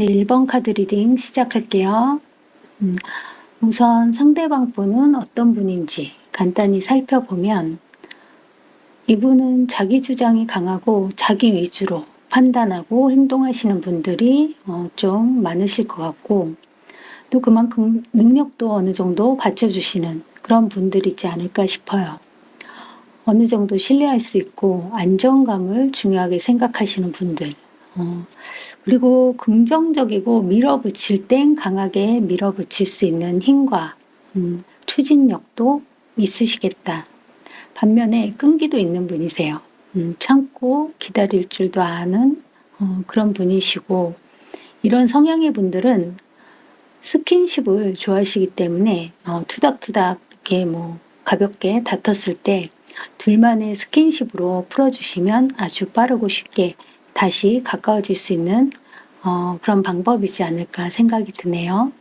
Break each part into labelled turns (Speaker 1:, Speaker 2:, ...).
Speaker 1: 네, 1번 카드 리딩 시작할게요. 우선 상대방 분은 어떤 분인지 간단히 살펴보면 이분은 자기 주장이 강하고 자기 위주로 판단하고 행동하시는 분들이 좀 많으실 것 같고, 또 그만큼 능력도 어느 정도 받쳐주시는 그런 분들이지 않을까 싶어요. 어느 정도 신뢰할 수 있고 안정감을 중요하게 생각하시는 분들, 그리고 긍정적이고 밀어붙일 땐 강하게 밀어붙일 수 있는 힘과 추진력도 있으시겠다. 반면에 끈기도 있는 분이세요. 참고 기다릴 줄도 아는 그런 분이시고, 이런 성향의 분들은 스킨십을 좋아하시기 때문에 투닥투닥 이렇게 가볍게 다퉜을 때 둘만의 스킨십으로 풀어주시면 아주 빠르고 쉽게 다시 가까워질 수 있는 그런 방법이지 않을까 생각이 드네요.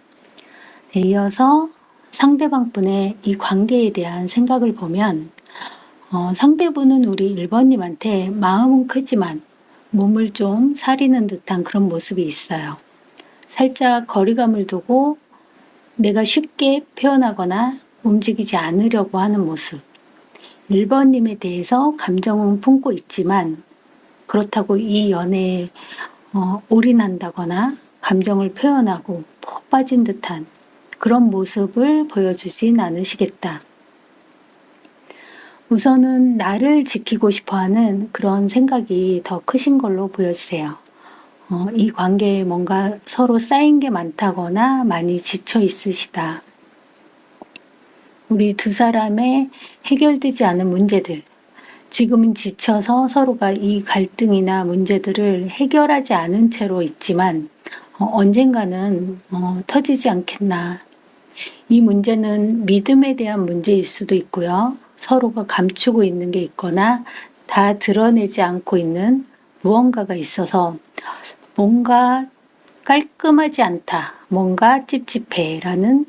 Speaker 1: 네, 이어서 상대방 분의 이 관계에 대한 생각을 보면 상대분은 우리 1번님한테 마음은 크지만 몸을 좀 사리는 듯한 그런 모습이 있어요. 살짝 거리감을 두고 내가 쉽게 표현하거나 움직이지 않으려고 하는 모습. 1번님에 대해서 감정은 품고 있지만 그렇다고 이 연애에 올인한다거나 감정을 표현하고 푹 빠진 듯한 그런 모습을 보여주진 않으시겠다. 우선은 나를 지키고 싶어하는 그런 생각이 더 크신 걸로 보여지세요. 이 관계에 뭔가 서로 쌓인 게 많다거나 많이 지쳐 있으시다. 우리 두 사람의 해결되지 않은 문제들, 지금은 지쳐서 서로가 이 갈등이나 문제들을 해결하지 않은 채로 있지만 언젠가는 터지지 않겠나. 이 문제는 믿음에 대한 문제일 수도 있고요. 서로가 감추고 있는 게 있거나 다 드러내지 않고 있는 무언가가 있어서 뭔가 깔끔하지 않다, 뭔가 찝찝해 라는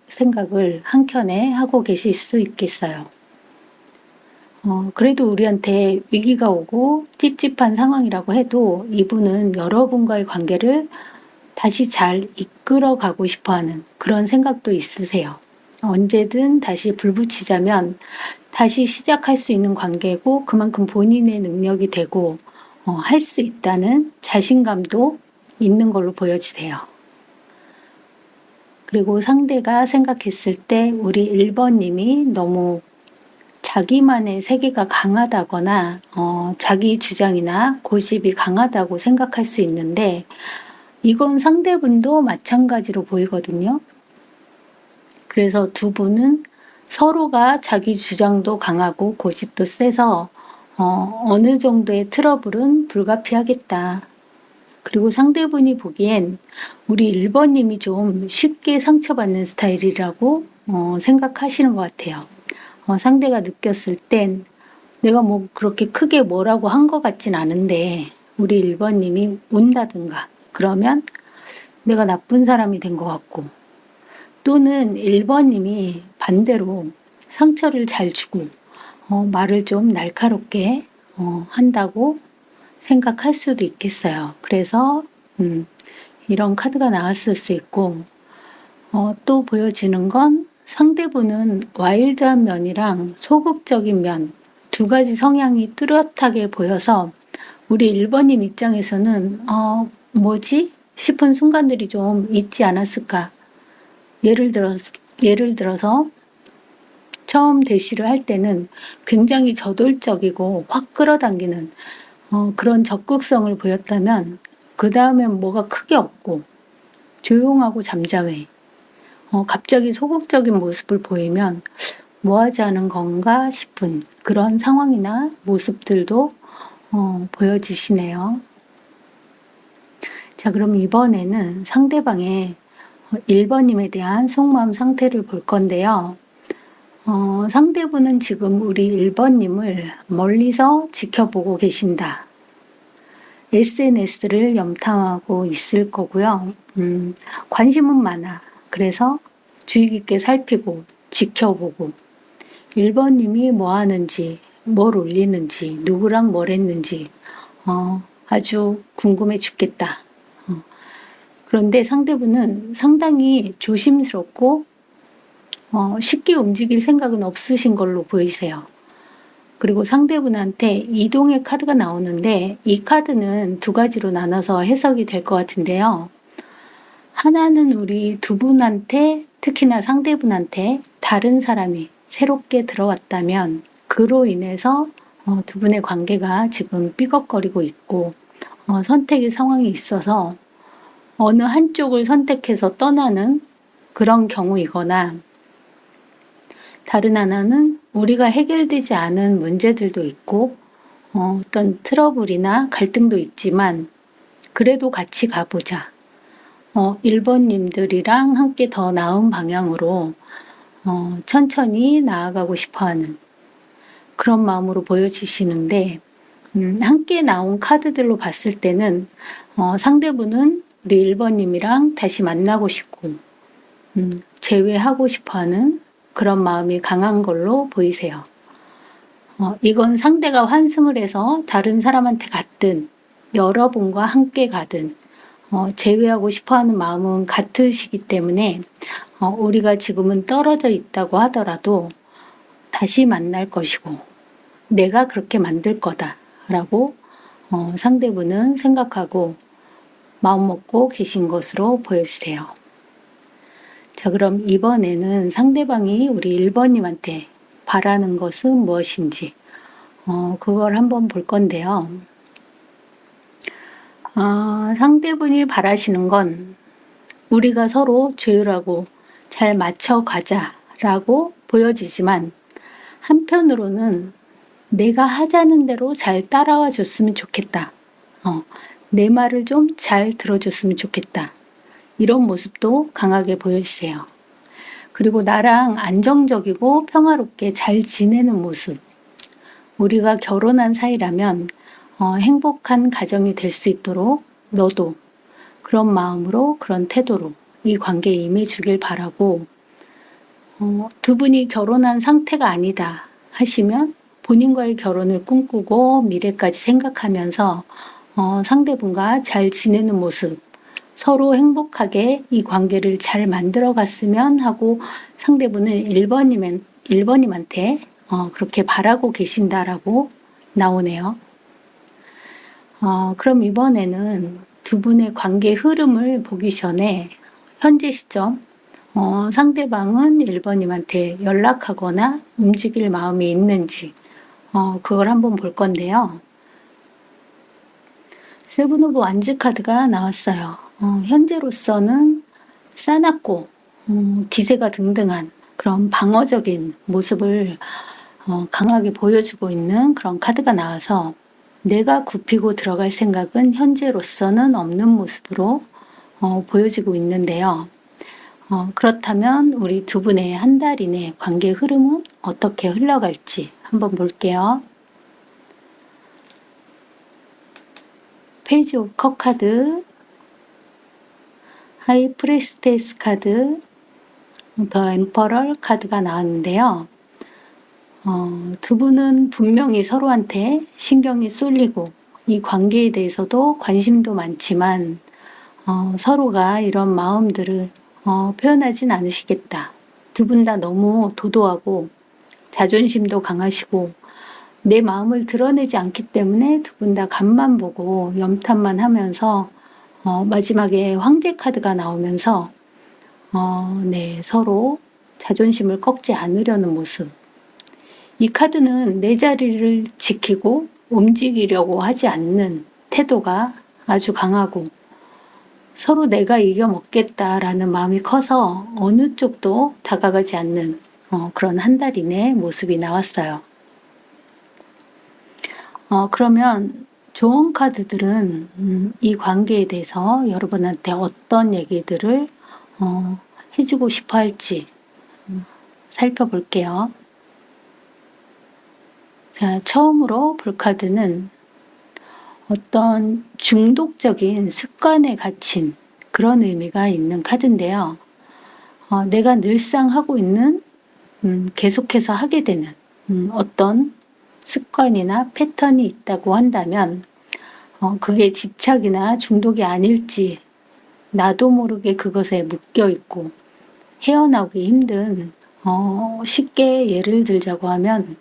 Speaker 1: 생각을 한켠에 하고 계실 수 있겠어요. 그래도 우리한테 위기가 오고 찝찝한 상황이라고 해도 이분은 여러분과의 관계를 다시 잘 이끌어 가고 싶어 하는 그런 생각도 있으세요. 언제든 다시 불 붙이자면 다시 시작할 수 있는 관계고 그만큼 본인의 능력이 되고 할 수 있다는 자신감도 있는 걸로 보여지세요. 그리고 상대가 생각했을 때 우리 1번님이 너무 자기만의 세계가 강하다거나 자기 주장이나 고집이 강하다고 생각할 수 있는데 이건 상대분도 마찬가지로 보이거든요. 그래서 두 분은 서로가 자기 주장도 강하고 고집도 세서 어느 정도의 트러블은 불가피하겠다. 그리고 상대분이 보기엔 우리 1번님이 좀 쉽게 상처받는 스타일이라고 생각하시는 것 같아요. 상대가 느꼈을 땐 내가 그렇게 크게 뭐라고 한 것 같진 않은데 우리 1번님이 운다든가 그러면 내가 나쁜 사람이 된 것 같고, 또는 1번님이 반대로 상처를 잘 주고 말을 좀 날카롭게 한다고 생각할 수도 있겠어요. 그래서 이런 카드가 나왔을 수 있고, 또 보여지는 건 상대분은 와일드한 면이랑 소극적인 면, 두 가지 성향이 뚜렷하게 보여서 우리 1번님 입장에서는 뭐지? 싶은 순간들이 좀 있지 않았을까. 예를 들어서 처음 대시를 할 때는 굉장히 저돌적이고 확 끌어당기는 그런 적극성을 보였다면 그 다음엔 뭐가 크게 없고 조용하고 잠잠해. 갑자기 소극적인 모습을 보이면 뭐 하지 않은 건가 싶은 그런 상황이나 모습들도 보여지시네요. 자, 그럼 이번에는 상대방의 1번님에 대한 속마음 상태를 볼 건데요. 상대분은 지금 우리 1번님을 멀리서 지켜보고 계신다. SNS를 염탐하고 있을 거고요. 관심은 많아. 그래서 주의 깊게 살피고 지켜보고 1번님이 뭐 하는지, 뭘 올리는지, 누구랑 뭘 했는지 아주 궁금해 죽겠다. 그런데 상대분은 상당히 조심스럽고 쉽게 움직일 생각은 없으신 걸로 보이세요. 그리고 상대분한테 이동의 카드가 나오는데 이 카드는 두 가지로 나눠서 해석이 될 것 같은데요. 하나는 우리 두 분한테, 특히나 상대분한테 다른 사람이 새롭게 들어왔다면 그로 인해서 두 분의 관계가 지금 삐걱거리고 있고 선택의 상황이 있어서 어느 한쪽을 선택해서 떠나는 그런 경우이거나, 다른 하나는 우리가 해결되지 않은 문제들도 있고 어떤 트러블이나 갈등도 있지만 그래도 같이 가보자. 1번님들이랑 함께 더 나은 방향으로 천천히 나아가고 싶어하는 그런 마음으로 보여지시는데, 함께 나온 카드들로 봤을 때는 상대분은 우리 1번님이랑 다시 만나고 싶고 재회하고 싶어하는 그런 마음이 강한 걸로 보이세요. 이건 상대가 환승을 해서 다른 사람한테 갔든 여러분과 함께 가든 재회하고 싶어하는 마음은 같으시기 때문에 우리가 지금은 떨어져 있다고 하더라도 다시 만날 것이고 내가 그렇게 만들 거다 라고 상대분은 생각하고 마음 먹고 계신 것으로 보여지세요. 자, 그럼 이번에는 상대방이 우리 1번님한테 바라는 것은 무엇인지 그걸 한번 볼 건데요. 상대분이 바라시는 건 우리가 서로 조율하고 잘 맞춰가자라고 보여지지만, 한편으로는 내가 하자는 대로 잘 따라와 줬으면 좋겠다. 내 말을 좀 잘 들어줬으면 좋겠다. 이런 모습도 강하게 보여지세요. 그리고 나랑 안정적이고 평화롭게 잘 지내는 모습. 우리가 결혼한 사이라면 행복한 가정이 될 수 있도록 너도 그런 마음으로, 그런 태도로 이 관계에 임해 주길 바라고, 두 분이 결혼한 상태가 아니다 하시면 본인과의 결혼을 꿈꾸고 미래까지 생각하면서 상대분과 잘 지내는 모습, 서로 행복하게 이 관계를 잘 만들어 갔으면 하고 상대분은 1번님한테 그렇게 바라고 계신다라고 나오네요. 그럼 이번에는 두 분의 관계 흐름을 보기 전에 현재 시점 상대방은 1번님한테 연락하거나 움직일 마음이 있는지 그걸 한번 볼 건데요. 세븐 오브 완즈 카드가 나왔어요. 현재로서는 싸납고 기세가 등등한 그런 방어적인 모습을 강하게 보여주고 있는 그런 카드가 나와서 내가 굽히고 들어갈 생각은 현재로서는 없는 모습으로 보여지고 있는데요. 그렇다면 우리 두 분의 한 달 이내 관계 흐름은 어떻게 흘러갈지 한번 볼게요. 페이지 오브 컵 카드, 하이 프리스테스 카드, 더 엠퍼럴 카드가 나왔는데요. 두 분은 분명히 서로한테 신경이 쏠리고 이 관계에 대해서도 관심도 많지만 서로가 이런 마음들을 표현하진 않으시겠다. 두 분 다 너무 도도하고 자존심도 강하시고 내 마음을 드러내지 않기 때문에 두 분 다 간만 보고 염탐만 하면서 마지막에 황제 카드가 나오면서 서로 자존심을 꺾지 않으려는 모습. 이 카드는 내 자리를 지키고 움직이려고 하지 않는 태도가 아주 강하고 서로 내가 이겨먹겠다라는 마음이 커서 어느 쪽도 다가가지 않는 그런 한 달 이내 모습이 나왔어요. 그러면 조언 카드들은 이 관계에 대해서 여러분한테 어떤 얘기들을 해주고 싶어 할지 살펴볼게요. 자, 처음으로 볼 카드는 어떤 중독적인 습관에 갇힌 그런 의미가 있는 카드인데요. 내가 늘상 하고 있는 계속해서 하게 되는 어떤 습관이나 패턴이 있다고 한다면 그게 집착이나 중독이 아닐지 나도 모르게 그것에 묶여 있고 헤어나오기 힘든 쉽게 예를 들자고 하면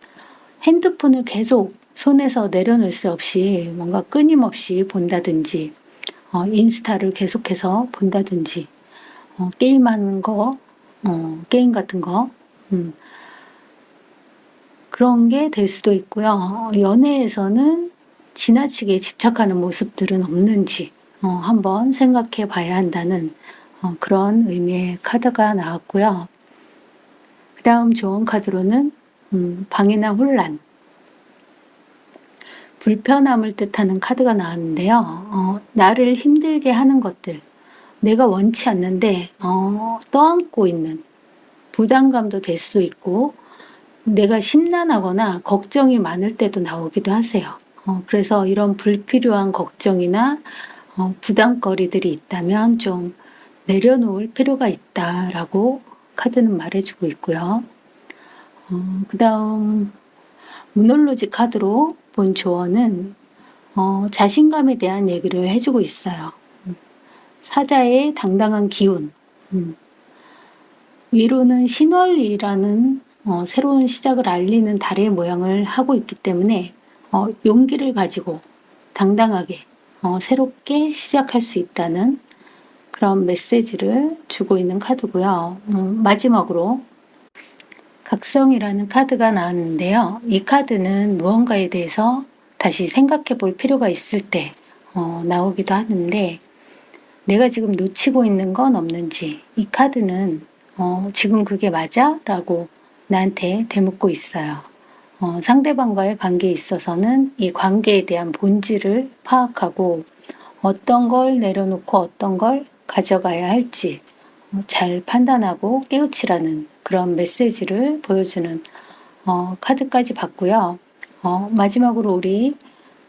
Speaker 1: 핸드폰을 계속 손에서 내려놓을 수 없이 뭔가 끊임없이 본다든지 인스타를 계속해서 본다든지 게임하는 거 게임 같은 거 그런 게 될 수도 있고요. 연애에서는 지나치게 집착하는 모습들은 없는지 한번 생각해 봐야 한다는 그런 의미의 카드가 나왔고요. 그 다음 좋은 카드로는 방해나 혼란, 불편함을 뜻하는 카드가 나왔는데요. 나를 힘들게 하는 것들, 내가 원치 않는데 떠안고 있는 부담감도 될 수도 있고 내가 심란하거나 걱정이 많을 때도 나오기도 하세요. 그래서 이런 불필요한 걱정이나 부담거리들이 있다면 좀 내려놓을 필요가 있다라고 카드는 말해주고 있고요. 그 다음 무놀로지 카드로 본 조언은 자신감에 대한 얘기를 해주고 있어요. 사자의 당당한 기운, 위로는 신월이라는 새로운 시작을 알리는 달의 모양을 하고 있기 때문에 용기를 가지고 당당하게 새롭게 시작할 수 있다는 그런 메시지를 주고 있는 카드고요. 마지막으로 각성이라는 카드가 나왔는데요. 이 카드는 무언가에 대해서 다시 생각해 볼 필요가 있을 때 나오기도 하는데 내가 지금 놓치고 있는 건 없는지 이 카드는 지금 그게 맞아? 라고 나한테 되묻고 있어요. 상대방과의 관계에 있어서는 이 관계에 대한 본질을 파악하고 어떤 걸 내려놓고 어떤 걸 가져가야 할지 잘 판단하고 깨우치라는 그런 메시지를 보여주는 카드까지 봤고요. 마지막으로 우리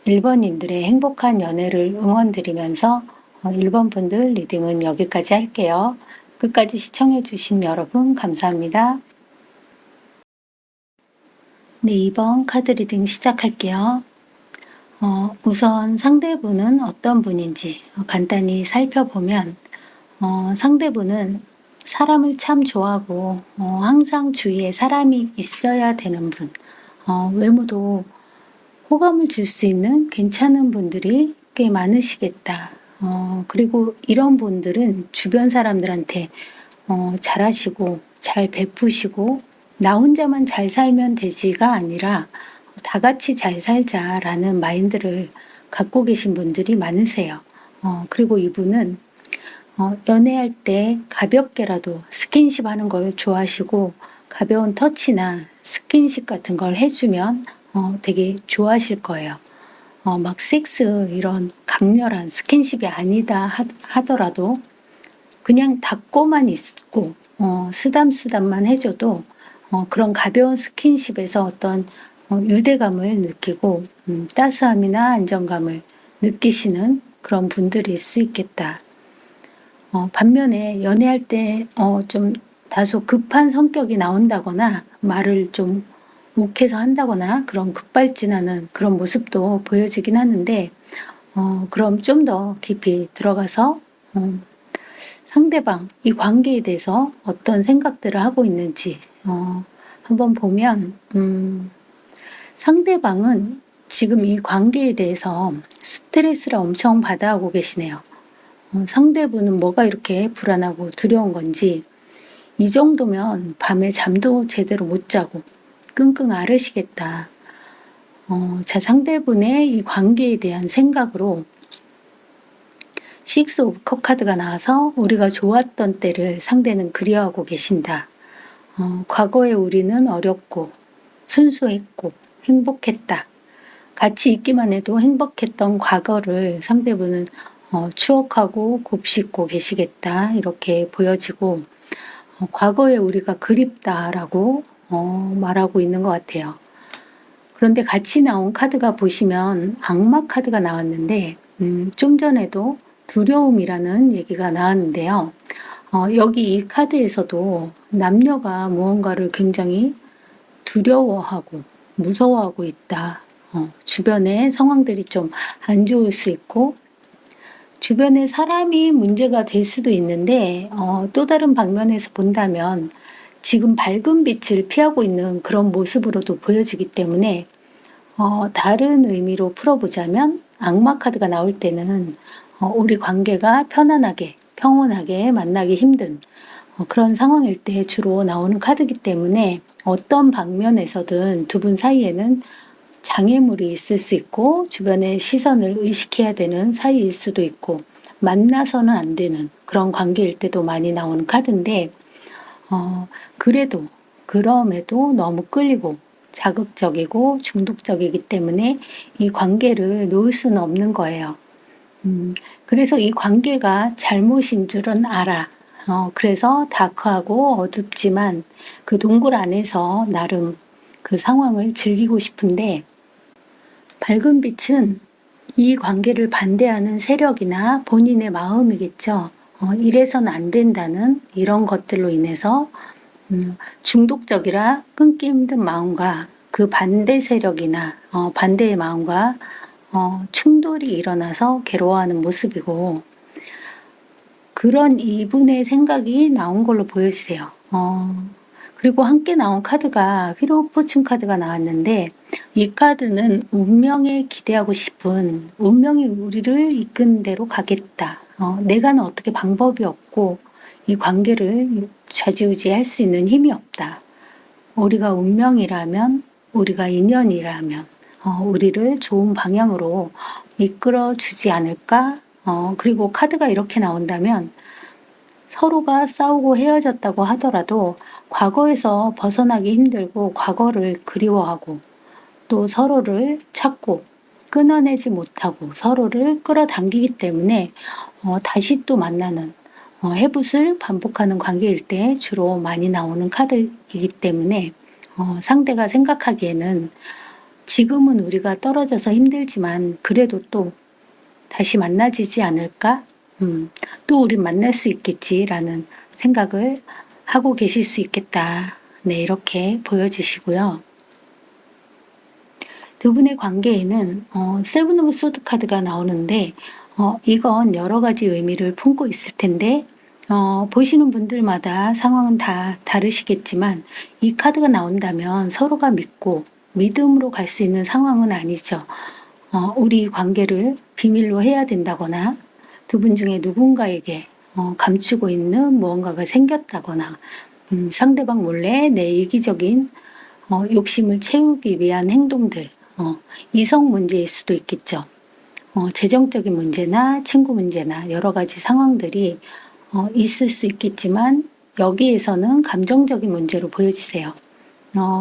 Speaker 1: 1번님들의 행복한 연애를 응원드리면서 1번 분들 리딩은 여기까지 할게요. 끝까지 시청해주신 여러분 감사합니다. 네, 2번 카드 리딩 시작할게요. 우선 상대분은 어떤 분인지 간단히 살펴보면 상대분은 사람을 참 좋아하고 항상 주위에 사람이 있어야 되는 분, 외모도 호감을 줄 수 있는 괜찮은 분들이 꽤 많으시겠다. 그리고 이런 분들은 주변 사람들한테 잘하시고 잘 베푸시고 나 혼자만 잘 살면 되지가 아니라 다 같이 잘 살자라는 마인드를 갖고 계신 분들이 많으세요. 그리고 이분은 연애할 때 가볍게라도 스킨십 하는 걸 좋아하시고 가벼운 터치나 스킨십 같은 걸 해주면 되게 좋아하실 거예요. 막 섹스 이런 강렬한 스킨십이 아니다 하더라도 그냥 닿고만 있고 쓰담쓰담만 해줘도 그런 가벼운 스킨십에서 어떤 유대감을 느끼고 따스함이나 안정감을 느끼시는 그런 분들일 수 있겠다. 반면에 연애할 때 좀 다소 급한 성격이 나온다거나 말을 좀 욱해서 한다거나 그런 급발진하는 그런 모습도 보여지긴 하는데 그럼 좀 더 깊이 들어가서 상대방 이 관계에 대해서 어떤 생각들을 하고 있는지 한번 보면 상대방은 지금 이 관계에 대해서 스트레스를 엄청 받아하고 계시네요. 상대분은 뭐가 이렇게 불안하고 두려운 건지 이 정도면 밤에 잠도 제대로 못 자고 끙끙 앓으시겠다. 자, 상대분의 이 관계에 대한 생각으로 식스 오브 컵 카드가 나와서 우리가 좋았던 때를 상대는 그리워하고 계신다. 과거에 우리는 어렵고 순수했고 행복했다. 같이 있기만 해도 행복했던 과거를 상대분은 추억하고 곱씹고 계시겠다 이렇게 보여지고 과거에 우리가 그립다라고 말하고 있는 것 같아요. 그런데 같이 나온 카드가 보시면 악마 카드가 나왔는데 좀 전에도 두려움이라는 얘기가 나왔는데요. 여기 이 카드에서도 남녀가 무언가를 굉장히 두려워하고 무서워하고 있다. 주변의 상황들이 좀 안 좋을 수 있고 주변에 사람이 문제가 될 수도 있는데 또 다른 방면에서 본다면 지금 밝은 빛을 피하고 있는 그런 모습으로도 보여지기 때문에 다른 의미로 풀어보자면 악마 카드가 나올 때는 우리 관계가 편안하게 평온하게 만나기 힘든 그런 상황일 때 주로 나오는 카드이기 때문에 어떤 방면에서든 두 분 사이에는 장애물이 있을 수 있고 주변의 시선을 의식해야 되는 사이일 수도 있고 만나서는 안 되는 그런 관계일 때도 많이 나오는 카드인데 그래도 그럼에도 너무 끌리고 자극적이고 중독적이기 때문에 이 관계를 놓을 수는 없는 거예요. 그래서 이 관계가 잘못인 줄은 알아. 그래서 다크하고 어둡지만 그 동굴 안에서 나름 그 상황을 즐기고 싶은데 밝은 빛은 이 관계를 반대하는 세력이나 본인의 마음이겠죠. 이래서는 안 된다는 이런 것들로 인해서 중독적이라 끊기 힘든 마음과 그 반대 세력이나 반대의 마음과 충돌이 일어나서 괴로워하는 모습이고 그런 이분의 생각이 나온 걸로 보여지세요. 그리고 함께 나온 카드가 휠 오브 포춘 카드가 나왔는데 이 카드는 운명에 기대하고 싶은 운명이 우리를 이끄는 대로 가겠다. 내가는 어떻게 방법이 없고 이 관계를 좌지우지할 수 있는 힘이 없다. 우리가 운명이라면 우리가 인연이라면 우리를 좋은 방향으로 이끌어 주지 않을까? 그리고 카드가 이렇게 나온다면 서로가 싸우고 헤어졌다고 하더라도 과거에서 벗어나기 힘들고 과거를 그리워하고 또 서로를 찾고 끊어내지 못하고 서로를 끌어당기기 때문에 다시 또 만나는 해붓을 반복하는 관계일 때 주로 많이 나오는 카드이기 때문에 상대가 생각하기에는 지금은 우리가 떨어져서 힘들지만 그래도 또 다시 만나지지 않을까? 또 우린 만날 수 있겠지라는 생각을 하고 계실 수 있겠다. 네, 이렇게 보여지시고요. 두 분의 관계에는 세븐 오브 소드 카드가 나오는데 이건 여러 가지 의미를 품고 있을 텐데 보시는 분들마다 상황은 다 다르시겠지만 이 카드가 나온다면 서로가 믿고 믿음으로 갈 수 있는 상황은 아니죠. 우리 관계를 비밀로 해야 된다거나 두 분 중에 누군가에게 감추고 있는 무언가가 생겼다거나 상대방 몰래 내 이기적인 욕심을 채우기 위한 행동들 이성 문제일 수도 있겠죠. 재정적인 문제나 친구 문제나 여러 가지 상황들이 있을 수 있겠지만 여기에서는 감정적인 문제로 보여지세요.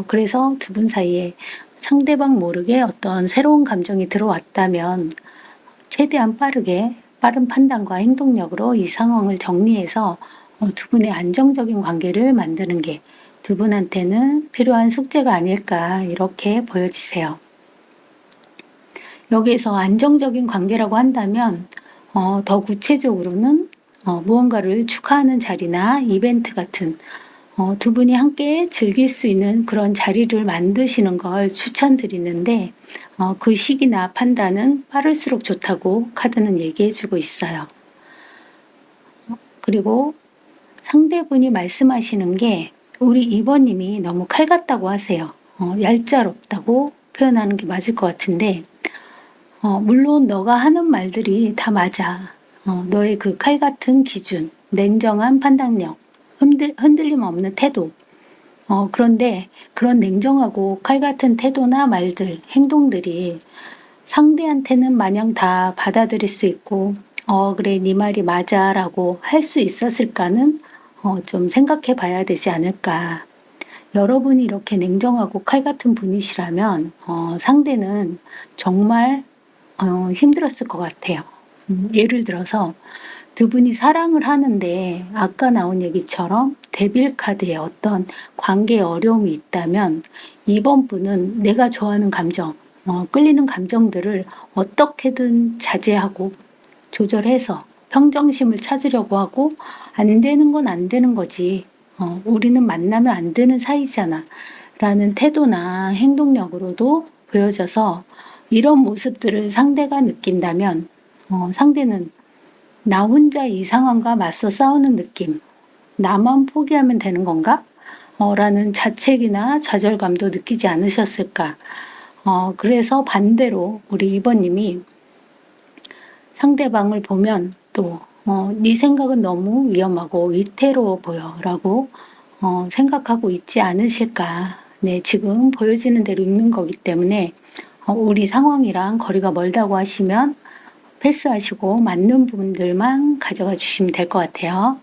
Speaker 1: 그래서 두 분 사이에 상대방 모르게 어떤 새로운 감정이 들어왔다면 최대한 빠른 판단과 행동력으로 이 상황을 정리해서 두 분의 안정적인 관계를 만드는 게 두 분한테는 필요한 숙제가 아닐까 이렇게 보여지세요. 여기에서 안정적인 관계라고 한다면 더 구체적으로는 무언가를 축하하는 자리나 이벤트 같은 두 분이 함께 즐길 수 있는 그런 자리를 만드시는 걸 추천드리는데 그 시기나 판단은 빠를수록 좋다고 카드는 얘기해 주고 있어요. 그리고 상대분이 말씀하시는 게 우리 2번님이 너무 칼 같다고 하세요. 얄짤없다고 표현하는 게 맞을 것 같은데 물론 너가 하는 말들이 다 맞아. 너의 그 칼 같은 기준, 냉정한 판단력, 흔들림 없는 태도. 그런데 그런 냉정하고 칼 같은 태도나 말들, 행동들이 상대한테는 마냥 다 받아들일 수 있고 그래 네 말이 맞아 라고 할 수 있었을까는 좀 생각해 봐야 되지 않을까. 여러분이 이렇게 냉정하고 칼 같은 분이시라면 상대는 정말 힘들었을 것 같아요. 예를 들어서 두 분이 사랑을 하는데 아까 나온 얘기처럼 데빌 카드에 어떤 관계에 어려움이 있다면 이번 분은 내가 좋아하는 감정, 끌리는 감정들을 어떻게든 자제하고 조절해서 평정심을 찾으려고 하고 안 되는 건 안 되는 거지. 우리는 만나면 안 되는 사이잖아. 라는 태도나 행동력으로도 보여져서 이런 모습들을 상대가 느낀다면 상대는 나 혼자 이 상황과 맞서 싸우는 느낌. 나만 포기하면 되는 건가? 라는 자책이나 좌절감도 느끼지 않으셨을까? 그래서 반대로 우리 2번님이 상대방을 보면 또 네 생각은 너무 위험하고 위태로워 보여 라고 생각하고 있지 않으실까. 네, 지금 보여지는 대로 읽는 거기 때문에 우리 상황이랑 거리가 멀다고 하시면 패스하시고 맞는 부분들만 가져가 주시면 될 것 같아요.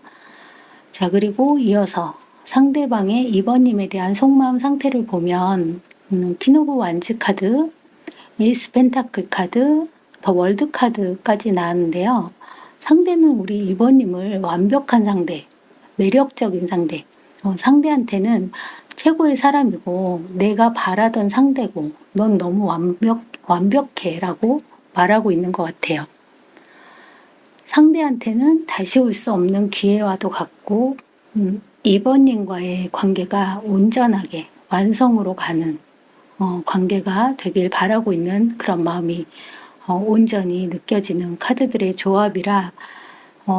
Speaker 1: 자, 그리고 이어서 상대방의 2번님에 대한 속마음 상태를 보면 퀸 오브 완즈 카드, 에이스 펜타클 카드, 더 월드 카드까지 나왔는데요. 상대는 우리 2번님을 완벽한 상대, 매력적인 상대, 상대한테는 최고의 사람이고 내가 바라던 상대고 넌 너무 완벽해 라고 말하고 있는 것 같아요. 상대한테는 다시 올 수 없는 기회와도 같고 2번님과의 관계가 온전하게 완성으로 가는 관계가 되길 바라고 있는 그런 마음이 온전히 느껴지는 카드들의 조합이라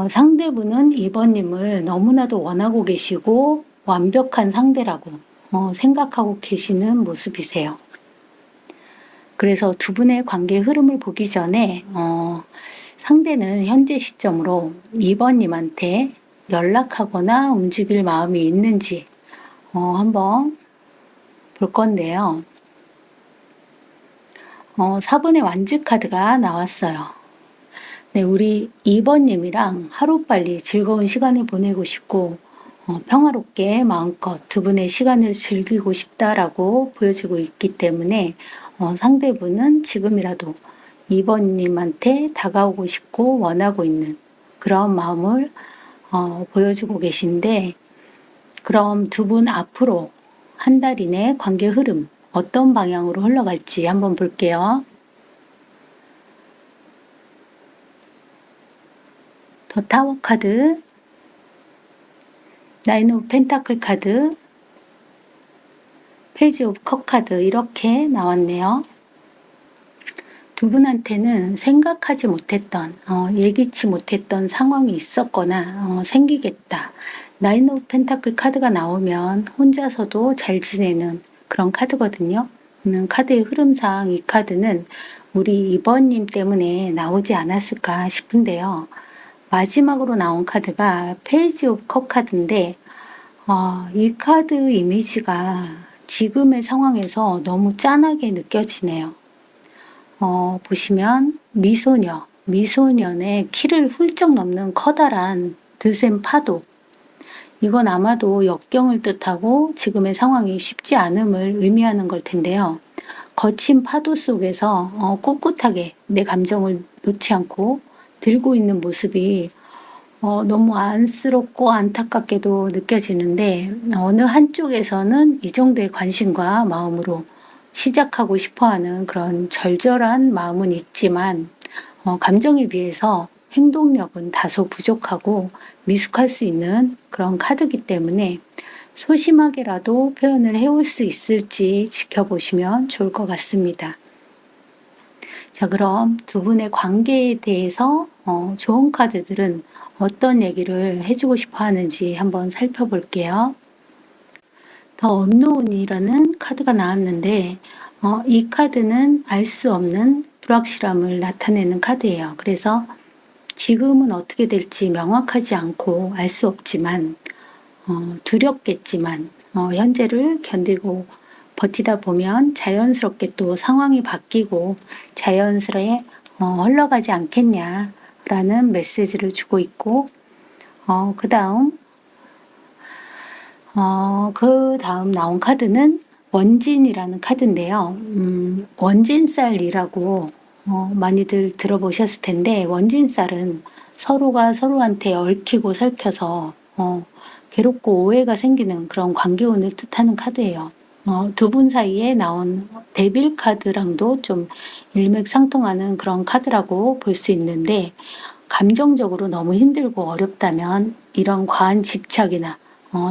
Speaker 1: 상대분은 2번님을 너무나도 원하고 계시고 완벽한 상대라고 생각하고 계시는 모습이세요. 그래서 두 분의 관계 흐름을 보기 전에 상대는 현재 시점으로 2번님한테 연락하거나 움직일 마음이 있는지 한번 볼 건데요. 4번의 완즈 카드가 나왔어요. 네, 우리 2번님이랑 하루빨리 즐거운 시간을 보내고 싶고 평화롭게 마음껏 두 분의 시간을 즐기고 싶다라고 보여주고 있기 때문에 상대분은 지금이라도 2번님한테 다가오고 싶고 원하고 있는 그런 마음을 보여주고 계신데, 그럼 두 분 앞으로 한 달 이내 관계 흐름 어떤 방향으로 흘러갈지 한번 볼게요. 더 타워 카드, 나인 오브 펜타클 카드, 페이지 오브 컵 카드 이렇게 나왔네요. 두 분한테는 생각하지 못했던, 예기치 못했던 상황이 있었거나 생기겠다. 나인 오브 펜타클 카드가 나오면 혼자서도 잘 지내는 그런 카드거든요. 카드의 흐름상 이 카드는 우리 2번님 때문에 나오지 않았을까 싶은데요. 마지막으로 나온 카드가 페이지 오브 컵 카드인데 이 카드 이미지가 지금의 상황에서 너무 짠하게 느껴지네요. 보시면 미소년의 키를 훌쩍 넘는 커다란 드센 파도, 이건 아마도 역경을 뜻하고 지금의 상황이 쉽지 않음을 의미하는 걸 텐데요. 거친 파도 속에서 꿋꿋하게 내 감정을 놓지 않고 들고 있는 모습이 너무 안쓰럽고 안타깝게도 느껴지는데, 어느 한쪽에서는 이 정도의 관심과 마음으로 시작하고 싶어하는 그런 절절한 마음은 있지만 감정에 비해서 행동력은 다소 부족하고 미숙할 수 있는 그런 카드이기 때문에 소심하게라도 표현을 해올 수 있을지 지켜보시면 좋을 것 같습니다. 자, 그럼 두 분의 관계에 대해서 좋은 카드들은 어떤 얘기를 해주고 싶어 하는지 한번 살펴볼게요. 더 언노운이라는 카드가 나왔는데 이 카드는 알 수 없는 불확실함을 나타내는 카드예요. 그래서 지금은 어떻게 될지 명확하지 않고 알 수 없지만 두렵겠지만 현재를 견디고 버티다 보면 자연스럽게 또 상황이 바뀌고 자연스레 흘러가지 않겠냐라는 메시지를 주고 있고, 그 다음 나온 카드는 원진이라는 카드인데요. 원진살이라고 많이들 들어보셨을 텐데, 원진살은 서로가 서로한테 얽히고 설켜서 괴롭고 오해가 생기는 그런 관계운을 뜻하는 카드예요. 두 분 사이에 나온 데빌 카드랑도 좀 일맥상통하는 그런 카드라고 볼 수 있는데, 감정적으로 너무 힘들고 어렵다면 이런 과한 집착이나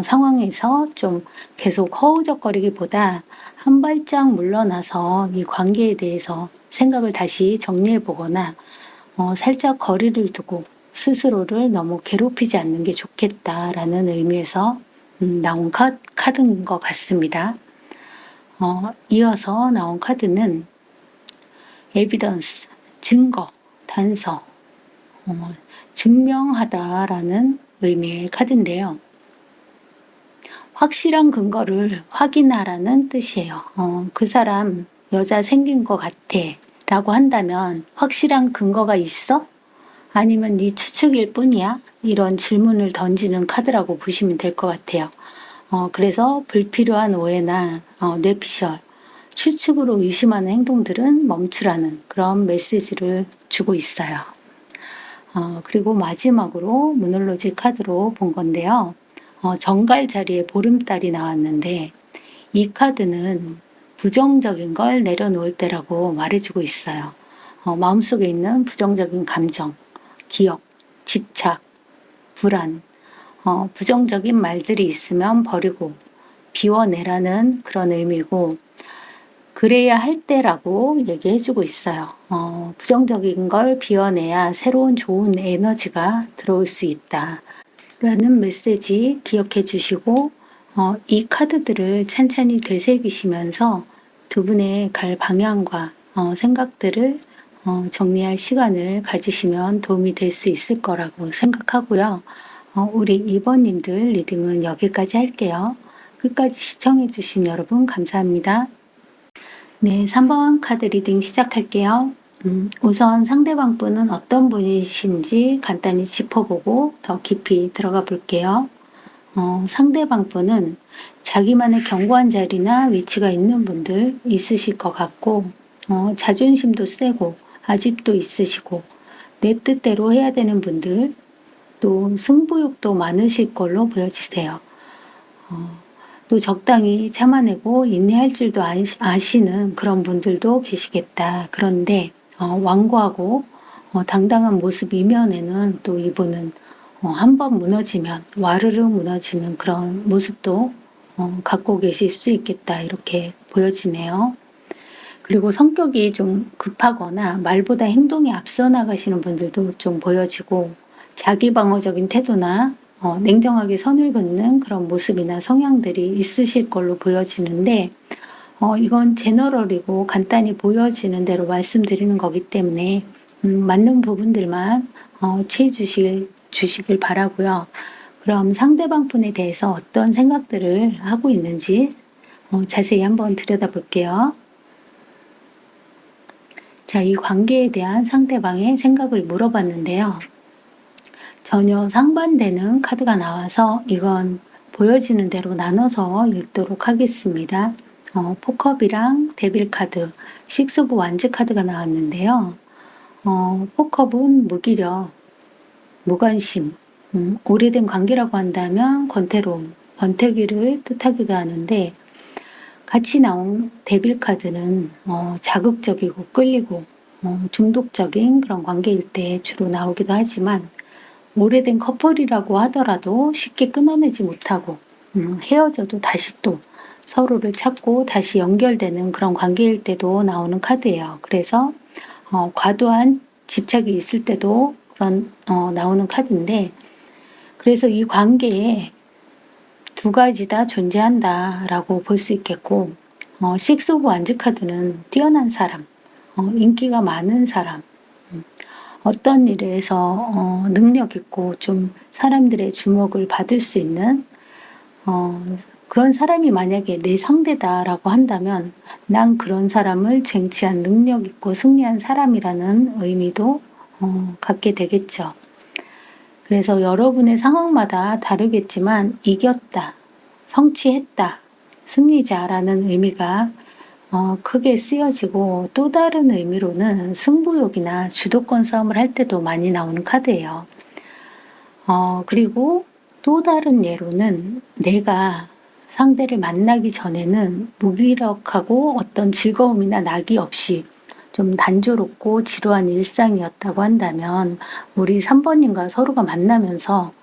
Speaker 1: 상황에서 좀 계속 허우적거리기보다 한 발짝 물러나서 이 관계에 대해서 생각을 다시 정리해 보거나 살짝 거리를 두고 스스로를 너무 괴롭히지 않는 게 좋겠다라는 의미에서 나온 카드인 것 같습니다. 이어서 나온 카드는 에비던스, 증거, 단서, 증명하다라는 의미의 카드인데요. 확실한 근거를 확인하라는 뜻이에요. 그 사람 여자 생긴 것 같아 라고 한다면 확실한 근거가 있어? 아니면 네 추측일 뿐이야? 이런 질문을 던지는 카드라고 보시면 될 것 같아요. 그래서 불필요한 오해나 뇌피셜, 추측으로 의심하는 행동들은 멈추라는 그런 메시지를 주고 있어요. 그리고 마지막으로 무놀로지 카드로 본 건데요. 정갈 자리에 보름달이 나왔는데 이 카드는 부정적인 걸 내려놓을 때라고 말해주고 있어요. 마음속에 있는 부정적인 감정, 기억, 집착, 불안, 부정적인 말들이 있으면 버리고 비워내라는 그런 의미고 그래야 할 때라고 얘기해주고 있어요. 부정적인 걸 비워내야 새로운 좋은 에너지가 들어올 수 있다. 라는 메시지 기억해 주시고 이 카드들을 찬찬히 되새기시면서 두 분의 갈 방향과 생각들을 정리할 시간을 가지시면 도움이 될 수 있을 거라고 생각하고요. 우리 2번님들 리딩은 여기까지 할게요. 끝까지 시청해 주신 여러분 감사합니다. 네, 3번 카드 리딩 시작할게요. 우선 상대방 분은 어떤 분이신지 간단히 짚어보고 더 깊이 들어가 볼게요. 상대방 분은 자기만의 견고한 자리나 위치가 있는 분들 있으실 것 같고 자존심도 세고 아집도 있으시고 내 뜻대로 해야 되는 분들 또 승부욕도 많으실 걸로 보여지세요. 또 적당히 참아내고 인내할 줄도 아시는 그런 분들도 계시겠다. 그런데 완고하고 당당한 모습 이면에는 또 이분은 한번 무너지면 와르르 무너지는 그런 모습도 갖고 계실 수 있겠다. 이렇게 보여지네요. 그리고 성격이 좀 급하거나 말보다 행동에 앞서 나가시는 분들도 좀 보여지고 자기 방어적인 태도나 냉정하게 선을 긋는 그런 모습이나 성향들이 있으실 걸로 보여지는데 이건 제너럴이고 간단히 보여지는 대로 말씀드리는 거기 때문에 맞는 부분들만 취해 주시길 바라고요. 그럼 상대방 분에 대해서 어떤 생각들을 하고 있는지 자세히 한번 들여다볼게요. 자, 이 관계에 대한 상대방의 생각을 물어봤는데요. 전혀 상반되는 카드가 나와서 이건 보여지는 대로 나눠서 읽도록 하겠습니다. 포컵이랑 데빌 카드, 식스 오브 완즈 카드가 나왔는데요. 포컵은 무기력, 무관심, 오래된 관계라고 한다면 권태로움, 권태기를 뜻하기도 하는데 같이 나온 데빌 카드는 자극적이고 끌리고 중독적인 그런 관계일 때 주로 나오기도 하지만 오래된 커플이라고 하더라도 쉽게 끊어내지 못하고 헤어져도 다시 또 서로를 찾고 다시 연결되는 그런 관계일 때도 나오는 카드예요. 그래서 과도한 집착이 있을 때도 그런 나오는 카드인데 그래서 이 관계에 두 가지 다 존재한다라고 볼 수 있겠고 식스 오브 완즈 카드는 뛰어난 사람, 인기가 많은 사람 어떤 일에서 능력 있고 좀 사람들의 주목을 받을 수 있는 그런 사람이 만약에 내 상대다라고 한다면 난 그런 사람을 쟁취한 능력 있고 승리한 사람이라는 의미도 갖게 되겠죠. 그래서 여러분의 상황마다 다르겠지만 이겼다, 성취했다, 승리자라는 의미가 크게 쓰여지고 또 다른 의미로는 승부욕이나 주도권 싸움을 할 때도 많이 나오는 카드예요. 그리고 또 다른 예로는 내가 상대를 만나기 전에는 무기력하고 어떤 즐거움이나 낙이 없이 좀 단조롭고 지루한 일상이었다고 한다면 우리 3번님과 서로가 만나면서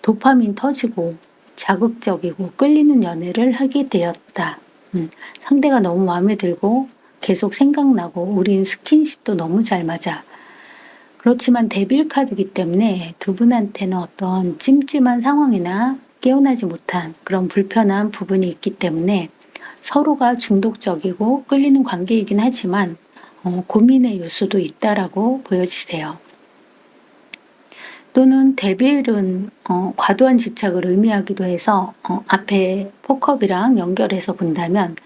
Speaker 1: 도파민 터지고 자극적이고 끌리는 연애를 하게 되었다. 상대가 너무 마음에 들고 계속 생각나고 우린 스킨십도 너무 잘 맞아. 그렇지만 데빌 카드이기 때문에 두 분한테는 어떤 찜찜한 상황이나 깨어나지 못한 그런 불편한 부분이 있기 때문에 서로가 중독적이고 끌리는 관계이긴 하지만 고민의 요소도 있다라고 보여지세요. 또는 데빌은 과도한 집착을 의미하기도 해서 앞에 포컵이랑 연결해서 본다면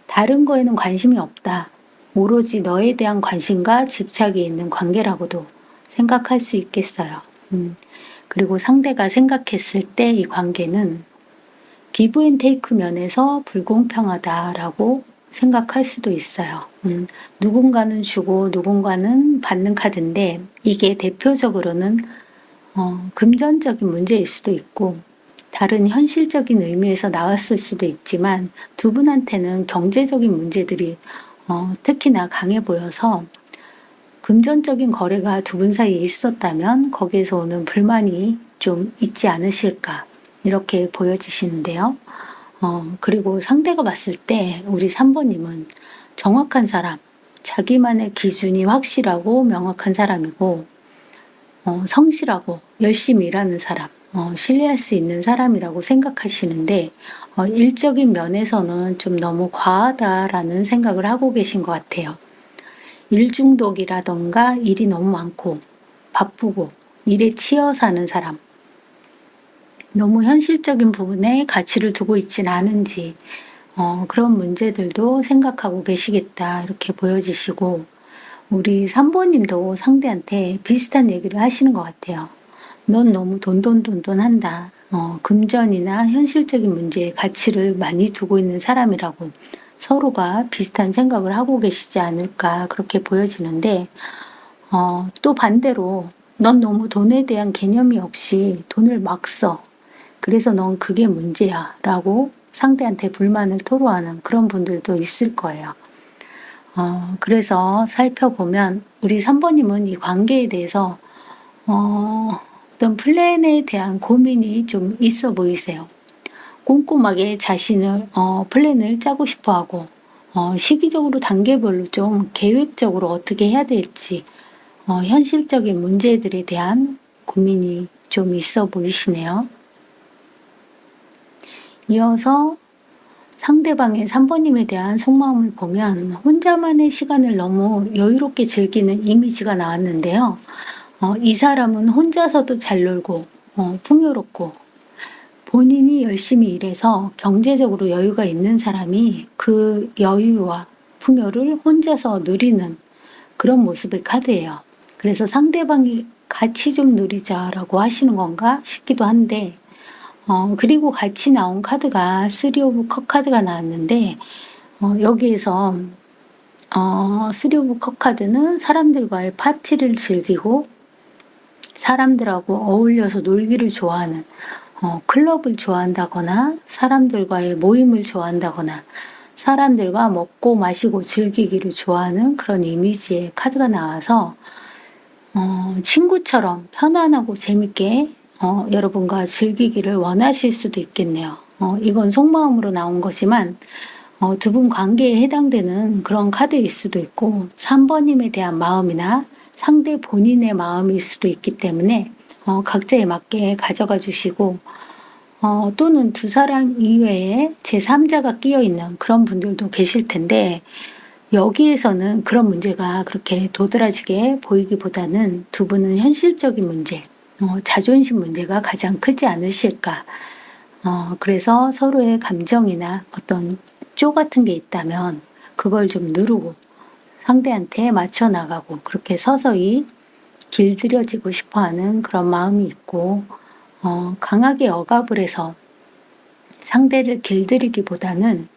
Speaker 1: 다른 거에는 관심이 없다. 오로지 너에 대한 관심과 집착이 있는 관계라고도 생각할 수 있겠어요. 그리고 상대가 생각했을 때 이 관계는 기브 앤 테이크 면에서 불공평하다라고 생각할 수도 있어요. 누군가는 주고 누군가는 받는 카드인데 이게 대표적으로는 금전적인 문제일 수도 있고 다른 현실적인 의미에서 나왔을 수도 있지만 두 분한테는 경제적인 문제들이 특히나 강해 보여서 금전적인 거래가 두 분 사이에 있었다면 거기에서 오는 불만이 좀 있지 않으실까 이렇게 보여지시는데요. 그리고 상대가 봤을 때 우리 3번님은 정확한 사람, 자기만의 기준이 확실하고 명확한 사람이고 성실하고 열심히 일하는 사람, 신뢰할 수 있는 사람이라고 생각하시는데 일적인 면에서는 좀 너무 과하다라는 생각을 하고 계신 것 같아요. 일 중독이라던가 일이 너무 많고 바쁘고 일에 치여 사는 사람, 너무 현실적인 부분에 가치를 두고 있진 않은지 그런 문제들도 생각하고 계시겠다 이렇게 보여지시고 우리 3번님도 상대한테 비슷한 얘기를 하시는 것 같아요. 넌 너무 돈돈돈돈한다. 금전이나 현실적인 문제에 가치를 많이 두고 있는 사람이라고 서로가 비슷한 생각을 하고 계시지 않을까 그렇게 보여지는데 또 반대로 넌 너무 돈에 대한 개념이 없이 돈을 막 써. 그래서 넌 그게 문제야 라고 상대한테 불만을 토로하는 그런 분들도 있을 거예요. 그래서 살펴보면 우리 3번님은 이 관계에 대해서 어떤 플랜에 대한 고민이 좀 있어 보이세요. 꼼꼼하게 자신을 플랜을 짜고 싶어 하고 시기적으로 단계별로 좀 계획적으로 어떻게 해야 될지 현실적인 문제들에 대한 고민이 좀 있어 보이시네요. 이어서 상대방의 3번님에 대한 속마음을 보면 혼자만의 시간을 너무 여유롭게 즐기는 이미지가 나왔는데요. 이 사람은 혼자서도 잘 놀고 풍요롭고 본인이 열심히 일해서 경제적으로 여유가 있는 사람이 그 여유와 풍요를 혼자서 누리는 그런 모습의 카드예요. 그래서 상대방이 같이 좀 누리자라고 하시는 건가 싶기도 한데 그리고 같이 나온 카드가 3 오브 컵 카드가 나왔는데 여기에서 3 오브 컵 카드는 사람들과의 파티를 즐기고 사람들하고 어울려서 놀기를 좋아하는 클럽을 좋아한다거나 사람들과의 모임을 좋아한다거나 사람들과 먹고 마시고 즐기기를 좋아하는 그런 이미지의 카드가 나와서 친구처럼 편안하고 재밌게 여러분과 즐기기를 원하실 수도 있겠네요. 이건 속마음으로 나온 거지만 두 분 관계에 해당되는 그런 카드일 수도 있고 3번님에 대한 마음이나 상대 본인의 마음일 수도 있기 때문에 각자에 맞게 가져가 주시고 또는 두 사람 이외에 제3자가 끼어 있는 그런 분들도 계실 텐데 여기에서는 그런 문제가 그렇게 도드라지게 보이기보다는 두 분은 현실적인 문제, 자존심 문제가 가장 크지 않으실까. 그래서 서로의 감정이나 어떤 쪼 같은 게 있다면 그걸 좀 누르고 상대한테 맞춰 나가고 그렇게 서서히 길들여지고 싶어하는 그런 마음이 있고 강하게 억압을 해서 상대를 길들이기보다는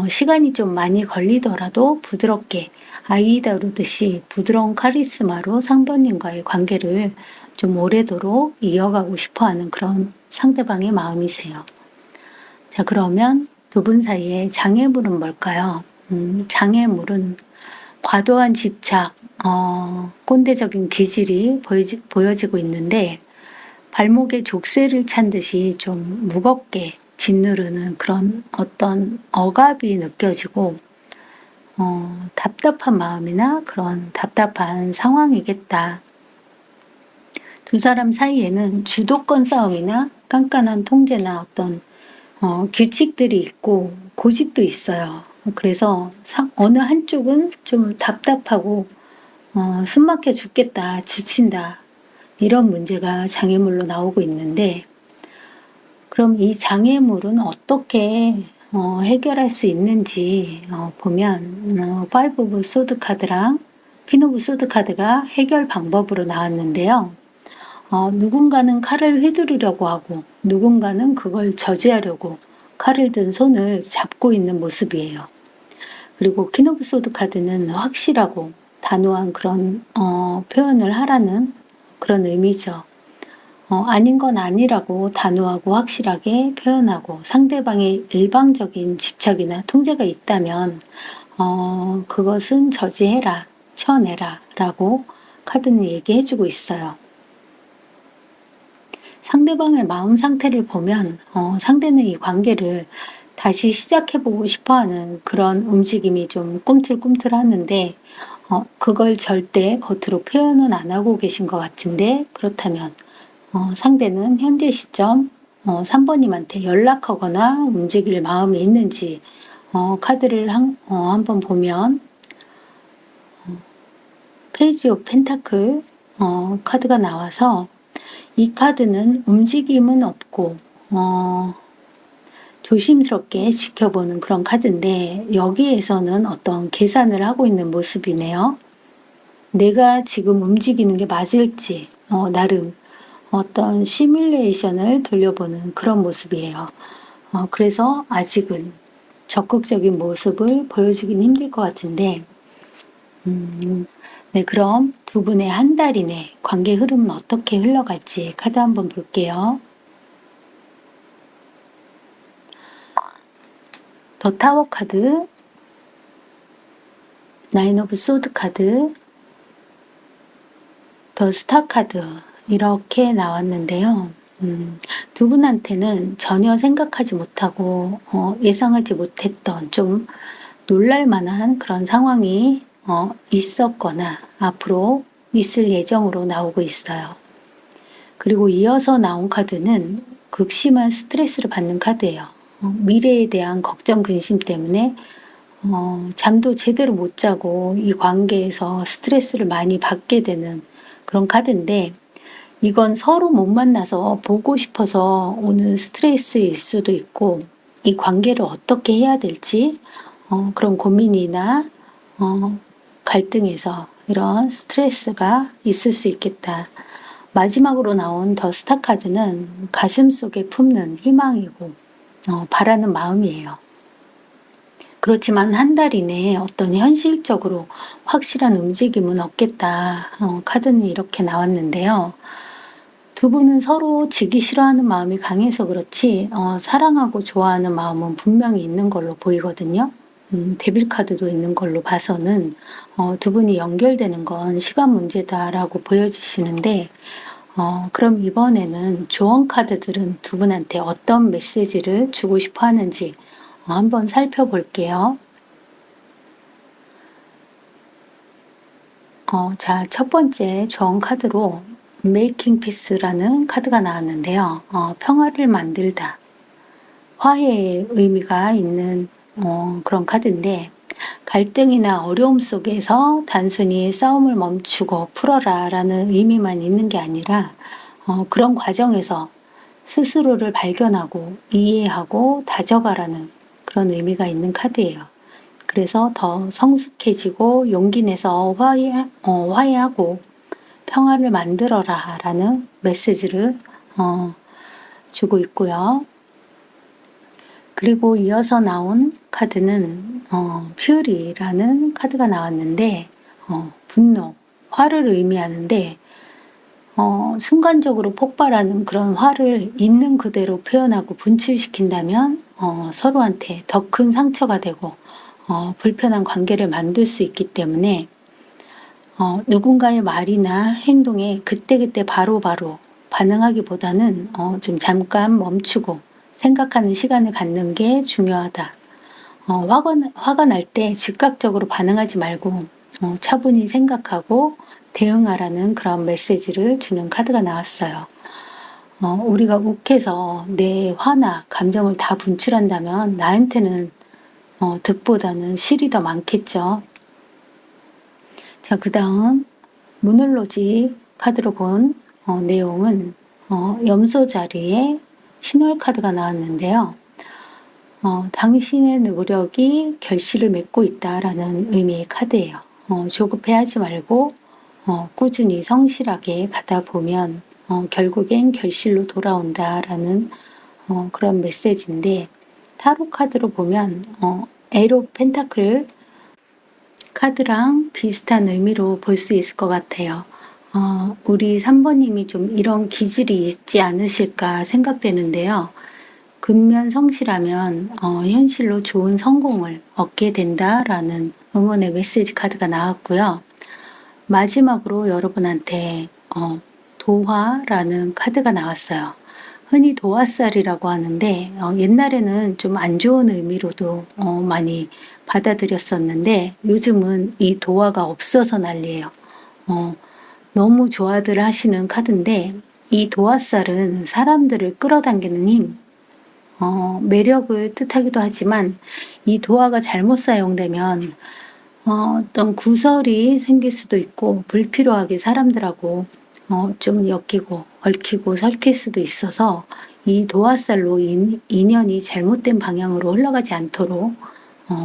Speaker 1: 시간이 좀 많이 걸리더라도 부드럽게 아이 다루듯이 부드러운 카리스마로 상번님과의 관계를 좀 오래도록 이어가고 싶어하는 그런 상대방의 마음이세요. 자, 그러면 두 분 사이에 장애물은 뭘까요? 장애물은 과도한 집착, 꼰대적인 기질이 보여지고 있는데 발목에 족쇄를 찬 듯이 좀 무겁게 짓누르는 그런 어떤 억압이 느껴지고 답답한 마음이나 그런 답답한 상황이겠다. 두 사람 사이에는 주도권 싸움이나 깐깐한 통제나 어떤 규칙들이 있고 고집도 있어요. 그래서 어느 한쪽은 좀 답답하고 숨막혀 죽겠다, 지친다 이런 문제가 장애물로 나오고 있는데, 그럼 이 장애물은 어떻게 해결할 수 있는지 보면 파이브 오브 소드 카드랑 퀸 오브 소드 카드가 해결 방법으로 나왔는데요. 누군가는 칼을 휘두르려고 하고 누군가는 그걸 저지하려고 칼을 든 손을 잡고 있는 모습이에요. 그리고 퀸 오브 소드 카드는 확실하고 단호한 그런 표현을 하라는 그런 의미죠. 아닌 건 아니라고 단호하고 확실하게 표현하고, 상대방의 일방적인 집착이나 통제가 있다면 그것은 저지해라, 쳐내라 라고 카드는 얘기해주고 있어요. 상대방의 마음 상태를 보면 상대는 이 관계를 다시 시작해보고 싶어하는 그런 움직임이 좀 꿈틀꿈틀하는데 그걸 절대 겉으로 표현은 안 하고 계신 것 같은데, 그렇다면 상대는 현재 시점 3번님한테 연락하거나 움직일 마음이 있는지 카드를 한번 보면 페이지 오브 펜타클 카드가 나와서, 이 카드는 움직임은 없고 조심스럽게 지켜보는 그런 카드인데, 여기에서는 어떤 계산을 하고 있는 모습이네요. 내가 지금 움직이는 게 맞을지 나름 어떤 시뮬레이션을 돌려보는 그런 모습이에요. 그래서 아직은 적극적인 모습을 보여주긴 힘들 것 같은데, 네, 그럼 두 분의 한 달 이내 관계 흐름은 어떻게 흘러갈지 카드 한번 볼게요. 더 타워 카드, 나인 오브 소드 카드, 더 스타 카드 이렇게 나왔는데요. 두 분한테는 전혀 생각하지 못하고 예상하지 못했던 좀 놀랄만한 그런 상황이 있었거나 앞으로 있을 예정으로 나오고 있어요. 그리고 이어서 나온 카드는 극심한 스트레스를 받는 카드예요. 미래에 대한 걱정, 근심 때문에 잠도 제대로 못 자고 이 관계에서 스트레스를 많이 받게 되는 그런 카드인데, 이건 서로 못 만나서 보고 싶어서 오는 스트레스일 수도 있고, 이 관계를 어떻게 해야 될지 그런 고민이나 갈등에서 이런 스트레스가 있을 수 있겠다. 마지막으로 나온 더 스타 카드는 가슴 속에 품는 희망이고 바라는 마음이에요. 그렇지만 한 달 이내에 어떤 현실적으로 확실한 움직임은 없겠다. 카드는 이렇게 나왔는데요. 두 분은 서로 지기 싫어하는 마음이 강해서 그렇지 사랑하고 좋아하는 마음은 분명히 있는 걸로 보이거든요. 데빌 카드도 있는 걸로 봐서는 두 분이 연결되는 건 시간 문제다라고 보여지시는데, 그럼 이번에는 조언 카드들은 두 분한테 어떤 메시지를 주고 싶어 하는지 한번 살펴볼게요. 자, 첫 번째 조언 카드로 Making Peace라는 카드가 나왔는데요. 평화를 만들다, 화해의 의미가 있는 그런 카드인데, 갈등이나 어려움 속에서 단순히 싸움을 멈추고 풀어라 라는 의미만 있는 게 아니라 그런 과정에서 스스로를 발견하고 이해하고 다져가라는 그런 의미가 있는 카드예요. 그래서 더 성숙해지고 용기 내서 화해하고 평화를 만들어라 라는 메시지를 주고 있고요. 그리고 이어서 나온 카드는 퓨리라는 카드가 나왔는데, 분노, 화를 의미하는데 순간적으로 폭발하는 그런 화를 있는 그대로 표현하고 분출시킨다면 서로한테 더 큰 상처가 되고 불편한 관계를 만들 수 있기 때문에 누군가의 말이나 행동에 그때그때 바로바로 반응하기보다는 좀 잠깐 멈추고 생각하는 시간을 갖는 게 중요하다. 화가 날 때 즉각적으로 반응하지 말고 차분히 생각하고 대응하라는 그런 메시지를 주는 카드가 나왔어요. 우리가 욱해서 내 화나 감정을 다 분출한다면 나한테는 득보다는 실이 더 많겠죠. 자, 그 다음 무놀로지 카드로 본 내용은 염소 자리에 신월 카드가 나왔는데요. 당신의 노력이 결실을 맺고 있다라는 의미의 카드예요. 조급해하지 말고 꾸준히 성실하게 가다 보면 결국엔 결실로 돌아온다라는 그런 메시지인데, 타로 카드로 보면 에로 펜타클 카드랑 비슷한 의미로 볼 수 있을 것 같아요. 우리 3번님이 좀 이런 기질이 있지 않으실까 생각되는데요. 근면 성실하면 현실로 좋은 성공을 얻게 된다라는 응원의 메시지 카드가 나왔고요. 마지막으로 여러분한테 도화라는 카드가 나왔어요. 흔히 도화살이라고 하는데 옛날에는 좀 안 좋은 의미로도 많이 받아들였었는데 요즘은 이 도화가 없어서 난리예요. 너무 좋아들 하시는 카드인데, 이 도화살은 사람들을 끌어당기는 힘, 매력을 뜻하기도 하지만 이 도화가 잘못 사용되면 어떤 구설이 생길 수도 있고 불필요하게 사람들하고 좀 엮이고 얽히고 설킬 수도 있어서 이 도화살로 인연이 잘못된 방향으로 흘러가지 않도록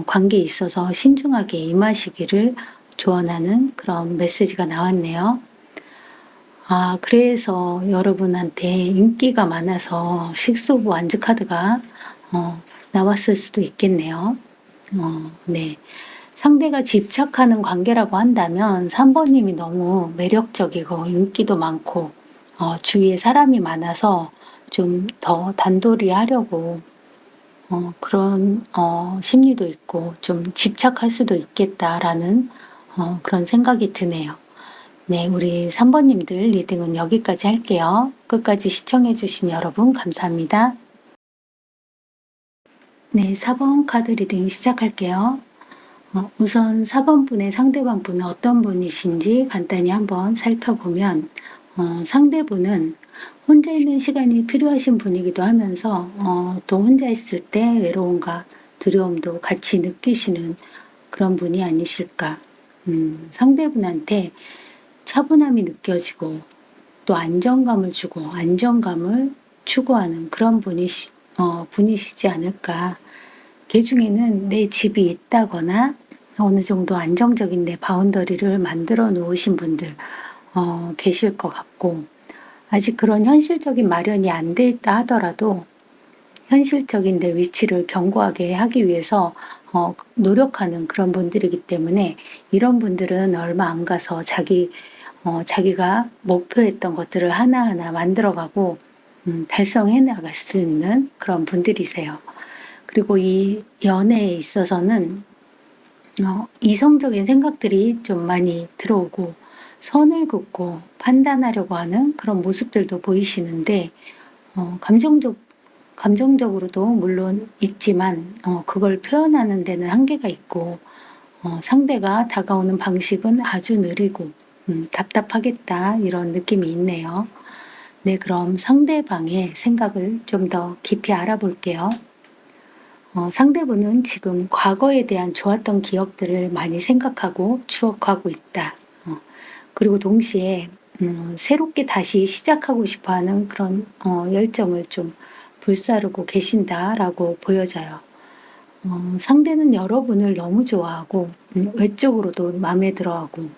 Speaker 1: 관계에 있어서 신중하게 임하시기를 조언하는 그런 메시지가 나왔네요. 그래서 여러분한테 인기가 많아서 식수부 완즈 카드가 나왔을 수도 있겠네요. 네. 상대가 집착하는 관계라고 한다면 3번님이 너무 매력적이고 인기도 많고 주위에 사람이 많아서 좀 더 단돌이 하려고 그런 심리도 있고 좀 집착할 수도 있겠다라는 그런 생각이 드네요. 네, 우리 3번님들 리딩은 여기까지 할게요. 끝까지 시청해주신 여러분 감사합니다. 네, 4번 카드 리딩 시작할게요. 우선 4번 분의 상대방 분은 어떤 분이신지 간단히 한번 살펴보면 상대분은 혼자 있는 시간이 필요하신 분이기도 하면서 또 혼자 있을 때 외로움과 두려움도 같이 느끼시는 그런 분이 아니실까. 상대분한테 차분함이 느껴지고 또 안정감을 주고 안정감을 추구하는 그런 분이시지 않을까. 그 중에는 내 집이 있다거나 어느 정도 안정적인 내 바운더리를 만들어 놓으신 분들 계실 것 같고, 아직 그런 현실적인 마련이 안 돼 있다 하더라도 현실적인 내 위치를 견고하게 하기 위해서 노력하는 그런 분들이기 때문에 이런 분들은 얼마 안 가서 자기가 목표했던 것들을 하나하나 만들어가고 달성해 나갈 수 있는 그런 분들이세요. 그리고 이 연애에 있어서는 이성적인 생각들이 좀 많이 들어오고 선을 긋고 판단하려고 하는 그런 모습들도 보이시는데 감정적으로도 물론 있지만 그걸 표현하는 데는 한계가 있고 상대가 다가오는 방식은 아주 느리고 답답하겠다 이런 느낌이 있네요. 네, 그럼 상대방의 생각을 좀 더 깊이 알아볼게요. 상대분은 지금 과거에 대한 좋았던 기억들을 많이 생각하고 추억하고 있다. 그리고 동시에 새롭게 다시 시작하고 싶어하는 그런 열정을 좀 불사르고 계신다라고 보여져요. 상대는 여러분을 너무 좋아하고 외적으로도 마음에 들어하고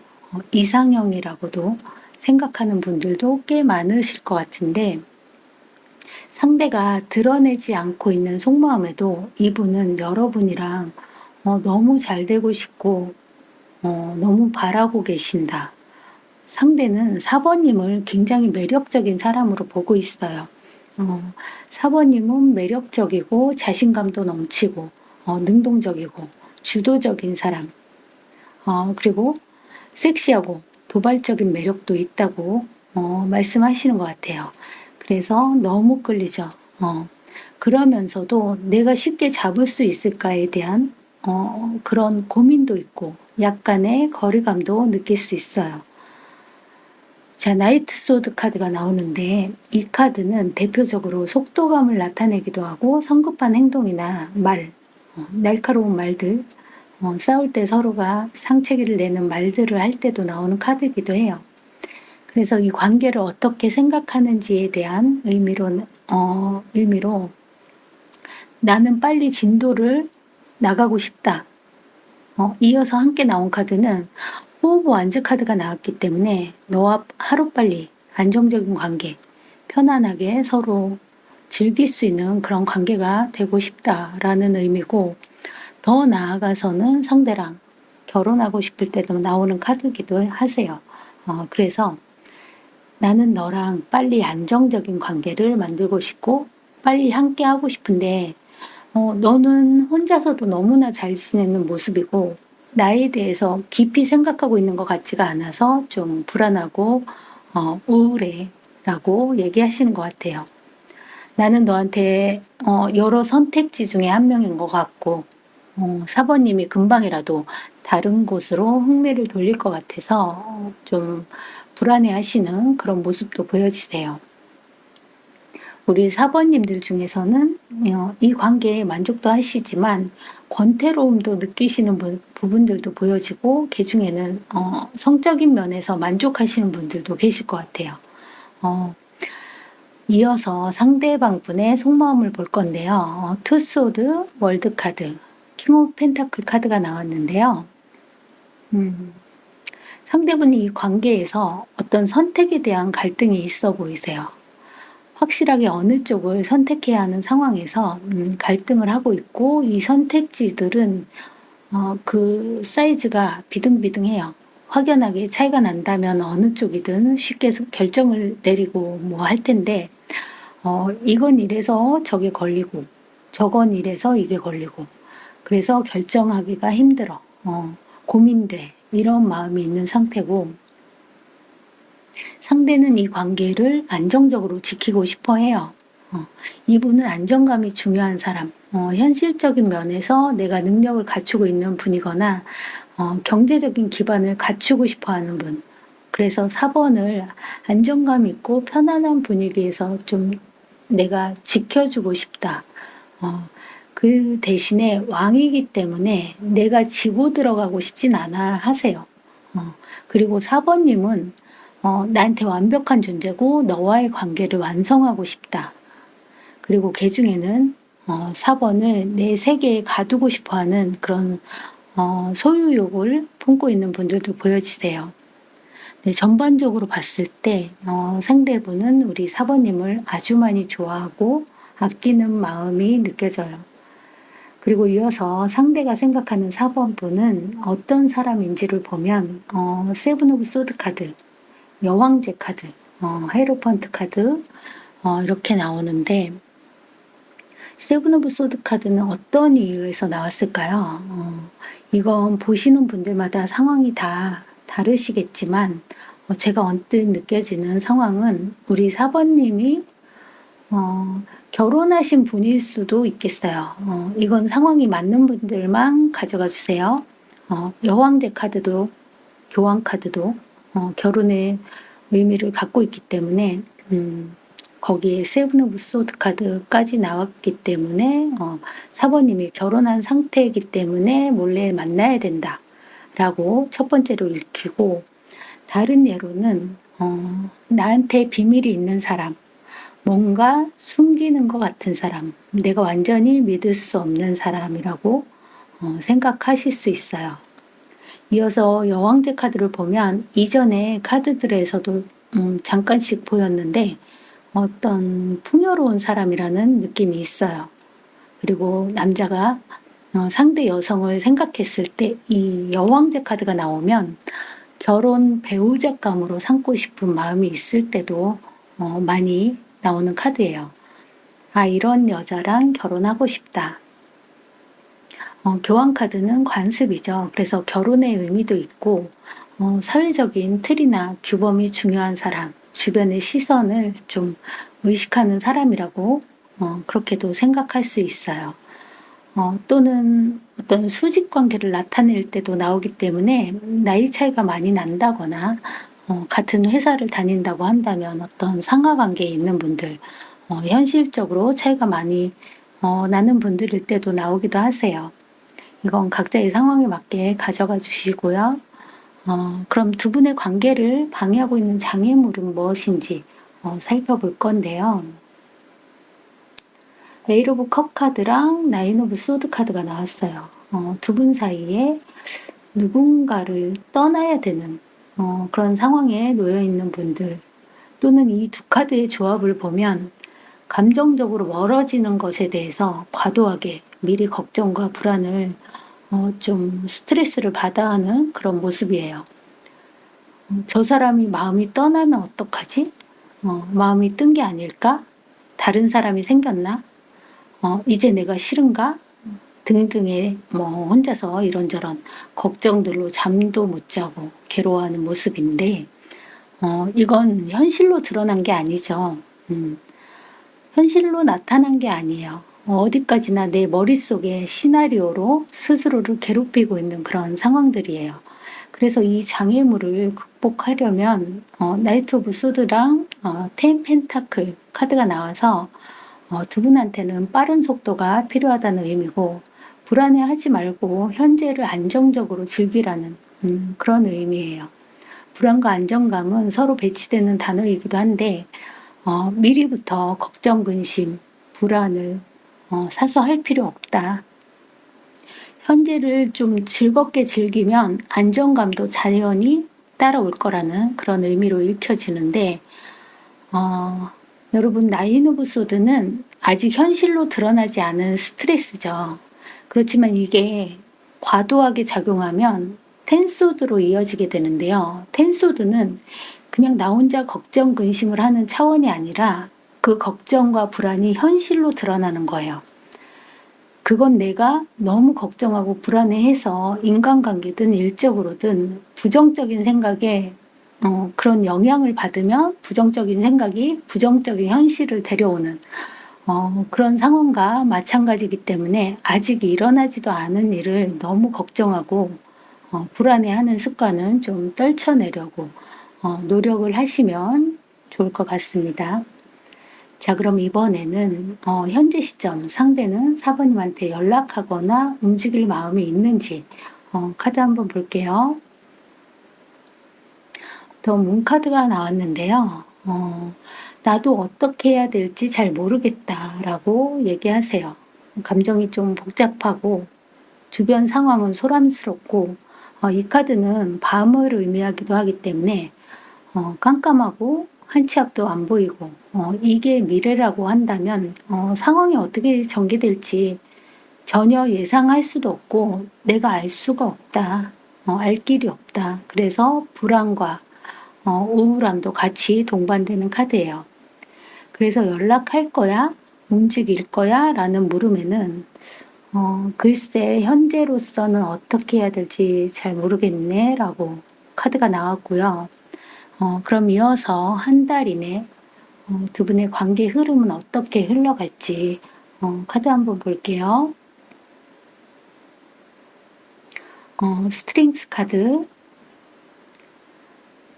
Speaker 1: 이상형이라고도 생각하는 분들도 꽤 많으실 것 같은데, 상대가 드러내지 않고 있는 속마음에도 이분은 여러분이랑 너무 잘 되고 싶고 너무 바라고 계신다. 상대는 4번님을 굉장히 매력적인 사람으로 보고 있어요. 4번님은 매력적이고 자신감도 넘치고 능동적이고 주도적인 사람, 그리고 섹시하고 도발적인 매력도 있다고 말씀하시는 것 같아요. 그래서 너무 끌리죠. 그러면서도 내가 쉽게 잡을 수 있을까에 대한 그런 고민도 있고 약간의 거리감도 느낄 수 있어요. 자, 나이트 소드 카드가 나오는데 이 카드는 대표적으로 속도감을 나타내기도 하고 성급한 행동이나 날카로운 말들, 싸울 때 서로가 상체기를 내는 말들을 할 때도 나오는 카드이기도 해요. 그래서 이 관계를 어떻게 생각하는지에 대한 의미로 나는 빨리 진도를 나가고 싶다. 이어서 함께 나온 카드는 호흡 완즈 카드가 나왔기 때문에 너와 하루빨리 안정적인 관계, 편안하게 서로 즐길 수 있는 그런 관계가 되고 싶다라는 의미고, 더 나아가서는 상대랑 결혼하고 싶을 때도 나오는 카드기도 하세요. 그래서 나는 너랑 빨리 안정적인 관계를 만들고 싶고 빨리 함께 하고 싶은데 너는 혼자서도 너무나 잘 지내는 모습이고 나에 대해서 깊이 생각하고 있는 것 같지가 않아서 좀 불안하고 우울해 라고 얘기하시는 것 같아요. 나는 너한테 여러 선택지 중에 한 명인 것 같고 사번님이 금방이라도 다른 곳으로 흥미를 돌릴 것 같아서 좀 불안해 하시는 그런 모습도 보여지세요. 우리 사번님들 중에서는 이 관계에 만족도 하시지만 권태로움도 느끼시는 부분들도 보여지고, 그 중에는 성적인 면에서 만족하시는 분들도 계실 것 같아요. 이어서 상대방 분의 속마음을 볼 건데요. 투소드 월드 카드, 킹 오브 펜타클 카드가 나왔는데요. 상대분이 이 관계에서 어떤 선택에 대한 갈등이 있어 보이세요. 확실하게 어느 쪽을 선택해야 하는 상황에서 갈등을 하고 있고, 이 선택지들은 그 사이즈가 비등비등해요. 확연하게 차이가 난다면 어느 쪽이든 쉽게 결정을 내리고 뭐 할 텐데, 이건 이래서 저게 걸리고 저건 이래서 이게 걸리고, 그래서 결정하기가 힘들어, 고민돼, 이런 마음이 있는 상태고, 상대는 이 관계를 안정적으로 지키고 싶어 해요. 이분은 안정감이 중요한 사람, 현실적인 면에서 내가 능력을 갖추고 있는 분이거나 경제적인 기반을 갖추고 싶어 하는 분. 그래서 4번을 안정감 있고 편안한 분위기에서 좀 내가 지켜주고 싶다. 그 대신에 왕이기 때문에 내가 지고 들어가고 싶진 않아 하세요. 그리고 4번님은 나한테 완벽한 존재고 너와의 관계를 완성하고 싶다. 그리고 그 중에는 4번을 내 세계에 가두고 싶어 하는 그런 소유욕을 품고 있는 분들도 보여지세요. 네, 전반적으로 봤을 때 상대분은 우리 4번님을 아주 많이 좋아하고 아끼는 마음이 느껴져요. 그리고 이어서 상대가 생각하는 4번 분은 어떤 사람인지를 보면 세븐 오브 소드 카드, 여왕제 카드, 헤이로펀트 카드 이렇게 나오는데, 세븐 오브 소드 카드는 어떤 이유에서 나왔을까요? 이건 보시는 분들마다 상황이 다 다르시겠지만 제가 언뜻 느껴지는 상황은 우리 4번님이 결혼하신 분일 수도 있겠어요. 이건 상황이 맞는 분들만 가져가 주세요. 여왕제 카드도 교황 카드도 결혼의 의미를 갖고 있기 때문에 거기에 세븐 오브 소드 카드까지 나왔기 때문에 4번님이 결혼한 상태이기 때문에 몰래 만나야 된다 라고 첫 번째로 읽히고, 다른 예로는 나한테 비밀이 있는 사람, 뭔가 숨기는 것 같은 사람, 내가 완전히 믿을 수 없는 사람이라고 생각하실 수 있어요. 이어서 여왕제 카드를 보면 이전의 카드들에서도 잠깐씩 보였는데 어떤 풍요로운 사람이라는 느낌이 있어요. 그리고 남자가 상대 여성을 생각했을 때 이 여왕제 카드가 나오면 결혼 배우자감으로 삼고 싶은 마음이 있을 때도 많이 나오는 카드예요. 이런 여자랑 결혼하고 싶다. 교황 카드는 관습이죠. 그래서 결혼의 의미도 있고 사회적인 틀이나 규범이 중요한 사람, 주변의 시선을 좀 의식하는 사람이라고 그렇게도 생각할 수 있어요. 또는 어떤 수직 관계를 나타낼 때도 나오기 때문에 나이 차이가 많이 난다거나 같은 회사를 다닌다고 한다면 어떤 상하관계에 있는 분들, 현실적으로 차이가 많이 나는 분들일 때도 나오기도 하세요. 이건 각자의 상황에 맞게 가져가 주시고요. 그럼 두 분의 관계를 방해하고 있는 장애물은 무엇인지 살펴볼 건데요. 에잇 오브 컵 카드랑 나인 오브 소드 카드가 나왔어요. 두 분 사이에 누군가를 떠나야 되는 그런 상황에 놓여 있는 분들, 또는 이 두 카드의 조합을 보면 감정적으로 멀어지는 것에 대해서 과도하게 미리 걱정과 불안을 좀 스트레스를 받아 하는 그런 모습이에요. 저 사람이 마음이 떠나면 어떡하지? 마음이 뜬 게 아닐까? 다른 사람이 생겼나? 이제 내가 싫은가? 등등의 혼자서 이런저런 걱정들로 잠도 못 자고 괴로워하는 모습인데, 이건 현실로 드러난 게 아니죠. 현실로 나타난 게 아니에요. 어디까지나 내 머릿속에 시나리오로 스스로를 괴롭히고 있는 그런 상황들이에요. 그래서 이 장애물을 극복하려면 나이트 오브 소드랑 텐 펜타클 카드가 나와서 두 분한테는 빠른 속도가 필요하다는 의미고, 불안해하지 말고 현재를 안정적으로 즐기라는 그런 의미예요. 불안과 안정감은 서로 배치되는 단어이기도 한데, 미리부터 걱정, 근심, 불안을 사서 할 필요 없다. 현재를 좀 즐겁게 즐기면 안정감도 자연히 따라올 거라는 그런 의미로 읽혀지는데, 여러분, 나인 오브 소드는 아직 현실로 드러나지 않은 스트레스죠. 그렇지만 이게 과도하게 작용하면 텐소드로 이어지게 되는데요. 텐소드는 그냥 나 혼자 걱정, 근심을 하는 차원이 아니라 그 걱정과 불안이 현실로 드러나는 거예요. 그건 내가 너무 걱정하고 불안해해서 인간관계든 일적으로든 부정적인 생각에 그런 영향을 받으면 부정적인 생각이 부정적인 현실을 데려오는 그런 상황과 마찬가지이기 때문에 아직 일어나지도 않은 일을 너무 걱정하고 불안해하는 습관은 좀 떨쳐내려고 노력을 하시면 좋을 것 같습니다. 자, 그럼 이번에는 현재 시점 상대는 4번님한테 연락하거나 움직일 마음이 있는지 카드 한번 볼게요. 더 문 카드가 나왔는데요. 나도 어떻게 해야 될지 잘 모르겠다라고 얘기하세요. 감정이 좀 복잡하고 주변 상황은 소란스럽고, 이 카드는 밤을 의미하기도 하기 때문에 깜깜하고 한 치 앞도 안 보이고, 이게 미래라고 한다면 상황이 어떻게 전개될지 전혀 예상할 수도 없고 내가 알 수가 없다. 알 길이 없다. 그래서 불안과 우울함도 같이 동반되는 카드예요. 그래서 연락할 거야? 움직일 거야? 라는 물음에는 글쎄 현재로서는 어떻게 해야 될지 잘 모르겠네 라고 카드가 나왔고요. 그럼 이어서 한 달 이내 두 분의 관계 흐름은 어떻게 흘러갈지 카드 한번 볼게요. 스트링스 카드,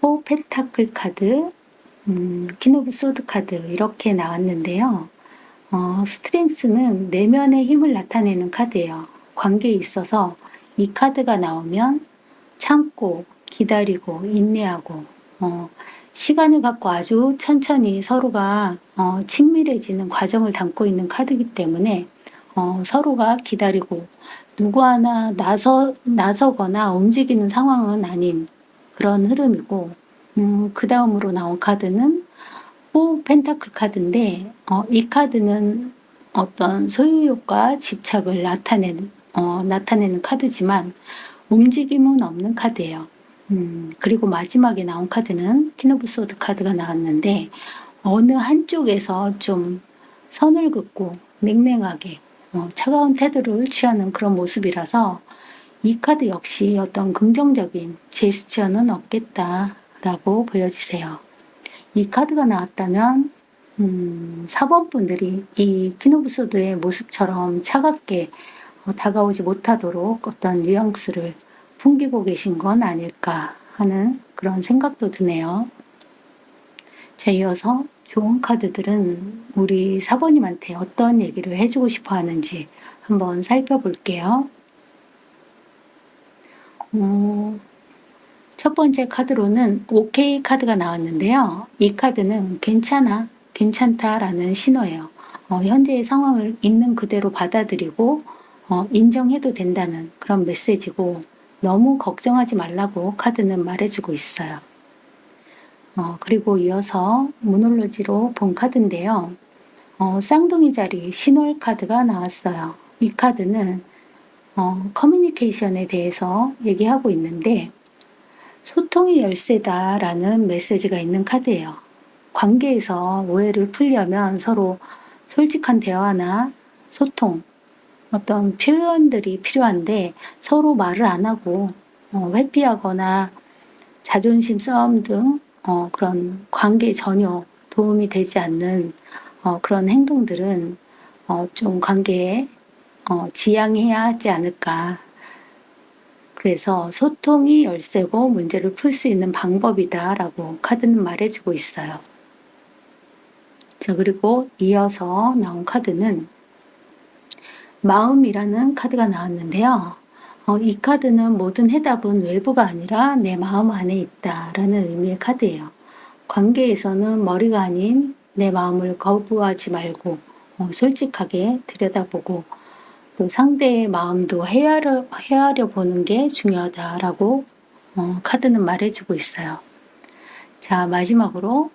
Speaker 1: 4 펜타클 카드, 퀸 오브 소드 카드 이렇게 나왔는데요. 스트렝스는 내면의 힘을 나타내는 카드예요. 관계에 있어서 이 카드가 나오면 참고 기다리고 인내하고 시간을 갖고 아주 천천히 서로가 친밀해지는 과정을 담고 있는 카드이기 때문에 서로가 기다리고 누구 하나 나서거나 움직이는 상황은 아닌 그런 흐름이고, 그 다음으로 나온 카드는 4 펜타클 카드인데, 이 카드는 어떤 소유욕과 집착을 나타내는 카드지만 움직임은 없는 카드예요. 그리고 마지막에 나온 카드는 퀸 오브 소드 카드가 나왔는데, 어느 한쪽에서 좀 선을 긋고 냉랭하게 차가운 태도를 취하는 그런 모습이라서 이 카드 역시 어떤 긍정적인 제스처는 없겠다라고 보여지세요. 이 카드가 나왔다면 4번 분들이 이 퀸 오브 소드의 모습처럼 차갑게 다가오지 못하도록 어떤 뉘앙스를 풍기고 계신 건 아닐까 하는 그런 생각도 드네요. 자, 이어서 좋은 카드들은 우리 사모님한테 어떤 얘기를 해주고 싶어 하는지 한번 살펴볼게요. 첫 번째 카드로는 오케이 카드가 나왔는데요. 이 카드는 괜찮아, 괜찮다라는 신호예요. 현재의 상황을 있는 그대로 받아들이고 인정해도 된다는 그런 메시지고, 너무 걱정하지 말라고 카드는 말해주고 있어요. 그리고 이어서 모놀로지로 본 카드인데요. 쌍둥이 자리 신월 카드가 나왔어요. 이 카드는 커뮤니케이션에 대해서 얘기하고 있는데, 소통이 열쇠다라는 메시지가 있는 카드예요. 관계에서 오해를 풀려면 서로 솔직한 대화나 소통, 어떤 표현들이 필요한데, 서로 말을 안 하고 회피하거나 자존심 싸움 등 그런 관계에 전혀 도움이 되지 않는 그런 행동들은 좀 관계에 지양해야 하지 않을까. 그래서 소통이 열쇠고 문제를 풀 수 있는 방법이다라고 카드는 말해주고 있어요. 자, 그리고 이어서 나온 카드는 마음이라는 카드가 나왔는데요. 이 카드는 모든 해답은 외부가 아니라 내 마음 안에 있다라는 의미의 카드예요. 관계에서는 머리가 아닌 내 마음을 거부하지 말고 솔직하게 들여다보고, 또 상대의 마음도 헤아려 보는 게 중요하다라고 카드는 말해주고 있어요. 자, 마지막으로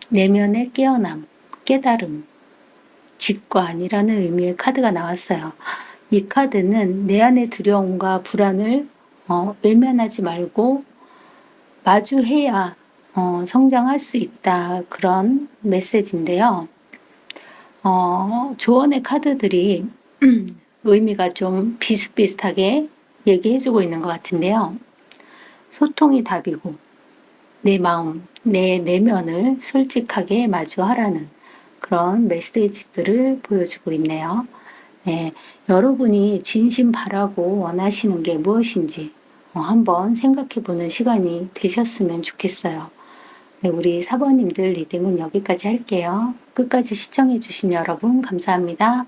Speaker 1: 내면의 깨어남, 깨달음, 직관이라는 의미의 카드가 나왔어요. 이 카드는 내 안의 두려움과 불안을 외면하지 말고 마주해야 성장할 수 있다, 그런 메시지인데요. 조언의 카드들이 의미가 좀 비슷비슷하게 얘기해주고 있는 것 같은데요. 소통이 답이고 내 마음, 내 내면을 솔직하게 마주하라는 그런 메시지들을 보여주고 있네요. 네, 여러분이 진심 바라고 원하시는 게 무엇인지 한번 생각해 보는 시간이 되셨으면 좋겠어요. 네, 우리 사번님들 리딩은 여기까지 할게요. 끝까지 시청해 주신 여러분 감사합니다.